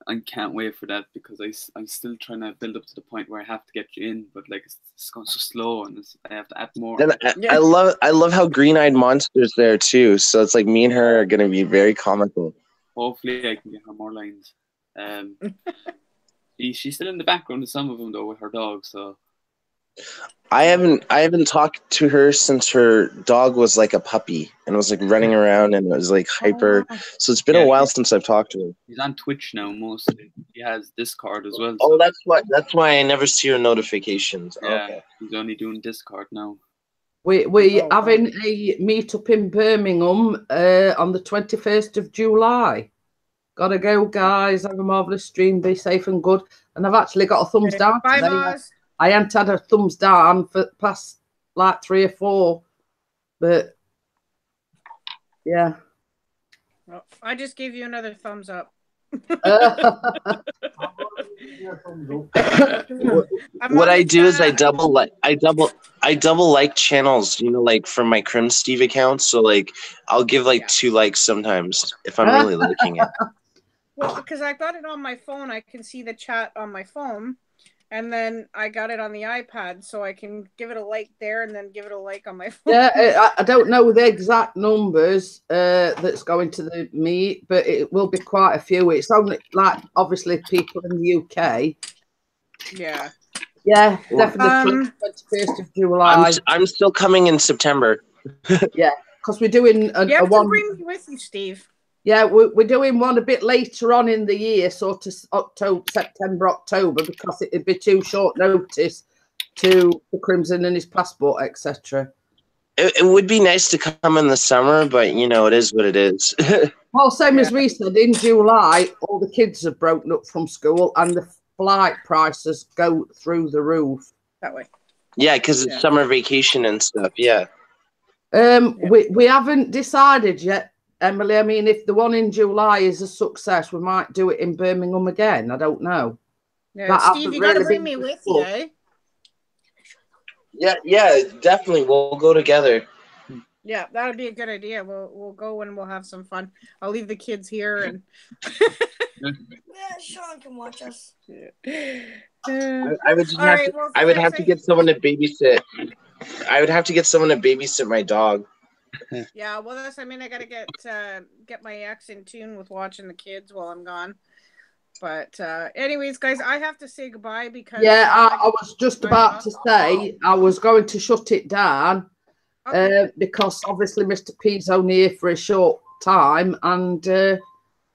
I can't wait for that because I'm still trying to build up to the point where I have to get you in, but like it's going so slow and I have to add more. And I love how Green Eyed Monster's there too. So it's like me and her are going to be very comical. Hopefully I can get her more lines. She's still in the background of some of them though with her dog. So I haven't talked to her since her dog was like a puppy and was like running around and it was like hyper. So it's been a while since I've talked to her. He's on Twitch now mostly. He has Discord as well. Oh, that's why I never see her notifications. Yeah, okay. He's only doing Discord now. We having a meetup in Birmingham on the 21st of July. Gotta go, guys. Have a marvellous stream. Be safe and good. And I've actually got a thumbs down Bye, today. Mars. I hadn't had a thumbs down for past like 3 or 4. But, yeah. Well, I just gave you another thumbs up. What I do is I double like channels, you know, like from my Crim Steve account. So like I'll give like 2 likes sometimes if I'm really liking it. Well, because I got it on my phone, I can see the chat on my phone, and then I got it on the iPad, so I can give it a like there and then give it a like on my phone. Yeah, I don't know the exact numbers that's going to the meet, but it will be quite a few. It's only like obviously people in the UK. Yeah. Yeah, definitely 21st of July. I'm still coming in September. Yeah, because we're doing you have to bring me with you, Steve. Yeah, we're doing one a bit later on in the year, sort of September, October, because it'd be too short notice to the Crimson and his passport, etc. It would be nice to come in the summer, but you know, it is what it is. Well, same as we said, in July, all the kids have broken up from school and the flight prices go through the roof. That way. Yeah, because it's summer vacation and stuff. Yeah. We haven't decided yet, Emily. I mean, if the one in July is a success, we might do it in Birmingham again. I don't know. Yeah, Steve, you gotta bring me with you, eh? Yeah, definitely. We'll go together. Yeah, that'd be a good idea. We'll go and we'll have some fun. I'll leave the kids here and yeah, Sean can watch us. I would just I would have to get someone to babysit. I would have to get someone to babysit my dog. Yeah, well, I gotta get my ex in tune with watching the kids while I'm gone. But anyways, guys, I have to say goodbye because I was just about to say I was going to shut it down because obviously Mr. P's only here for a short time and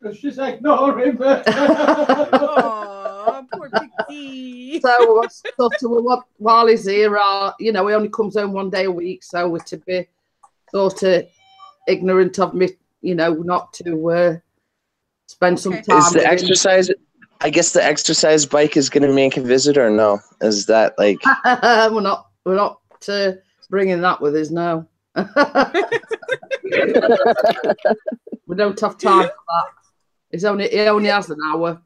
let's just ignore him. Oh, poor Pixie. So while he's here, he only comes home 1 day a week, so we're to be sort of ignorant of me, not to spend some time. Is the exercise? I guess the exercise bike is going to make a visit, or no? Is that like? we're not bringing that with us now. We don't have time for that. He only has an hour.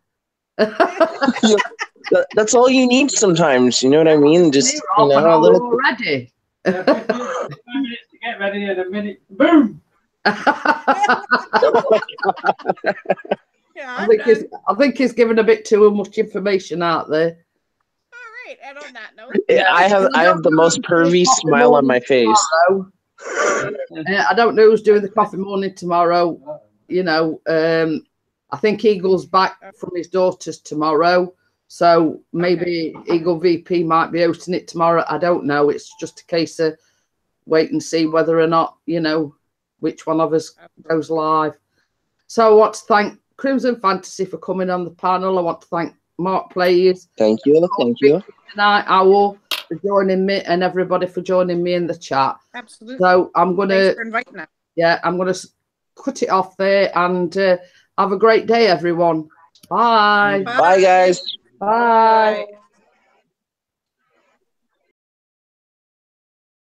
That's all you need sometimes. You know what I mean? Just a little. Already. 15 minutes to get ready, and a minute, boom. Yeah, I think he's given a bit too much information out there. All right, and on that note, I have the most pervy smile on my face. I don't know who's doing the coffee morning tomorrow. I think Eagle's back from his daughter's tomorrow, so maybe Eagle VP might be hosting it tomorrow. I don't know. It's just a case of wait and see whether or not which one of us goes live. So I want to thank Crimson Fantasy for coming on the panel. I want to thank Mark Players. Thank you. Tonight, Owl, for joining me, and everybody for joining me in the chat. Absolutely. So I'm Thanks for inviting us. Yeah, I'm gonna cut it off there, and have a great day, everyone. Bye. Bye, guys. Bye.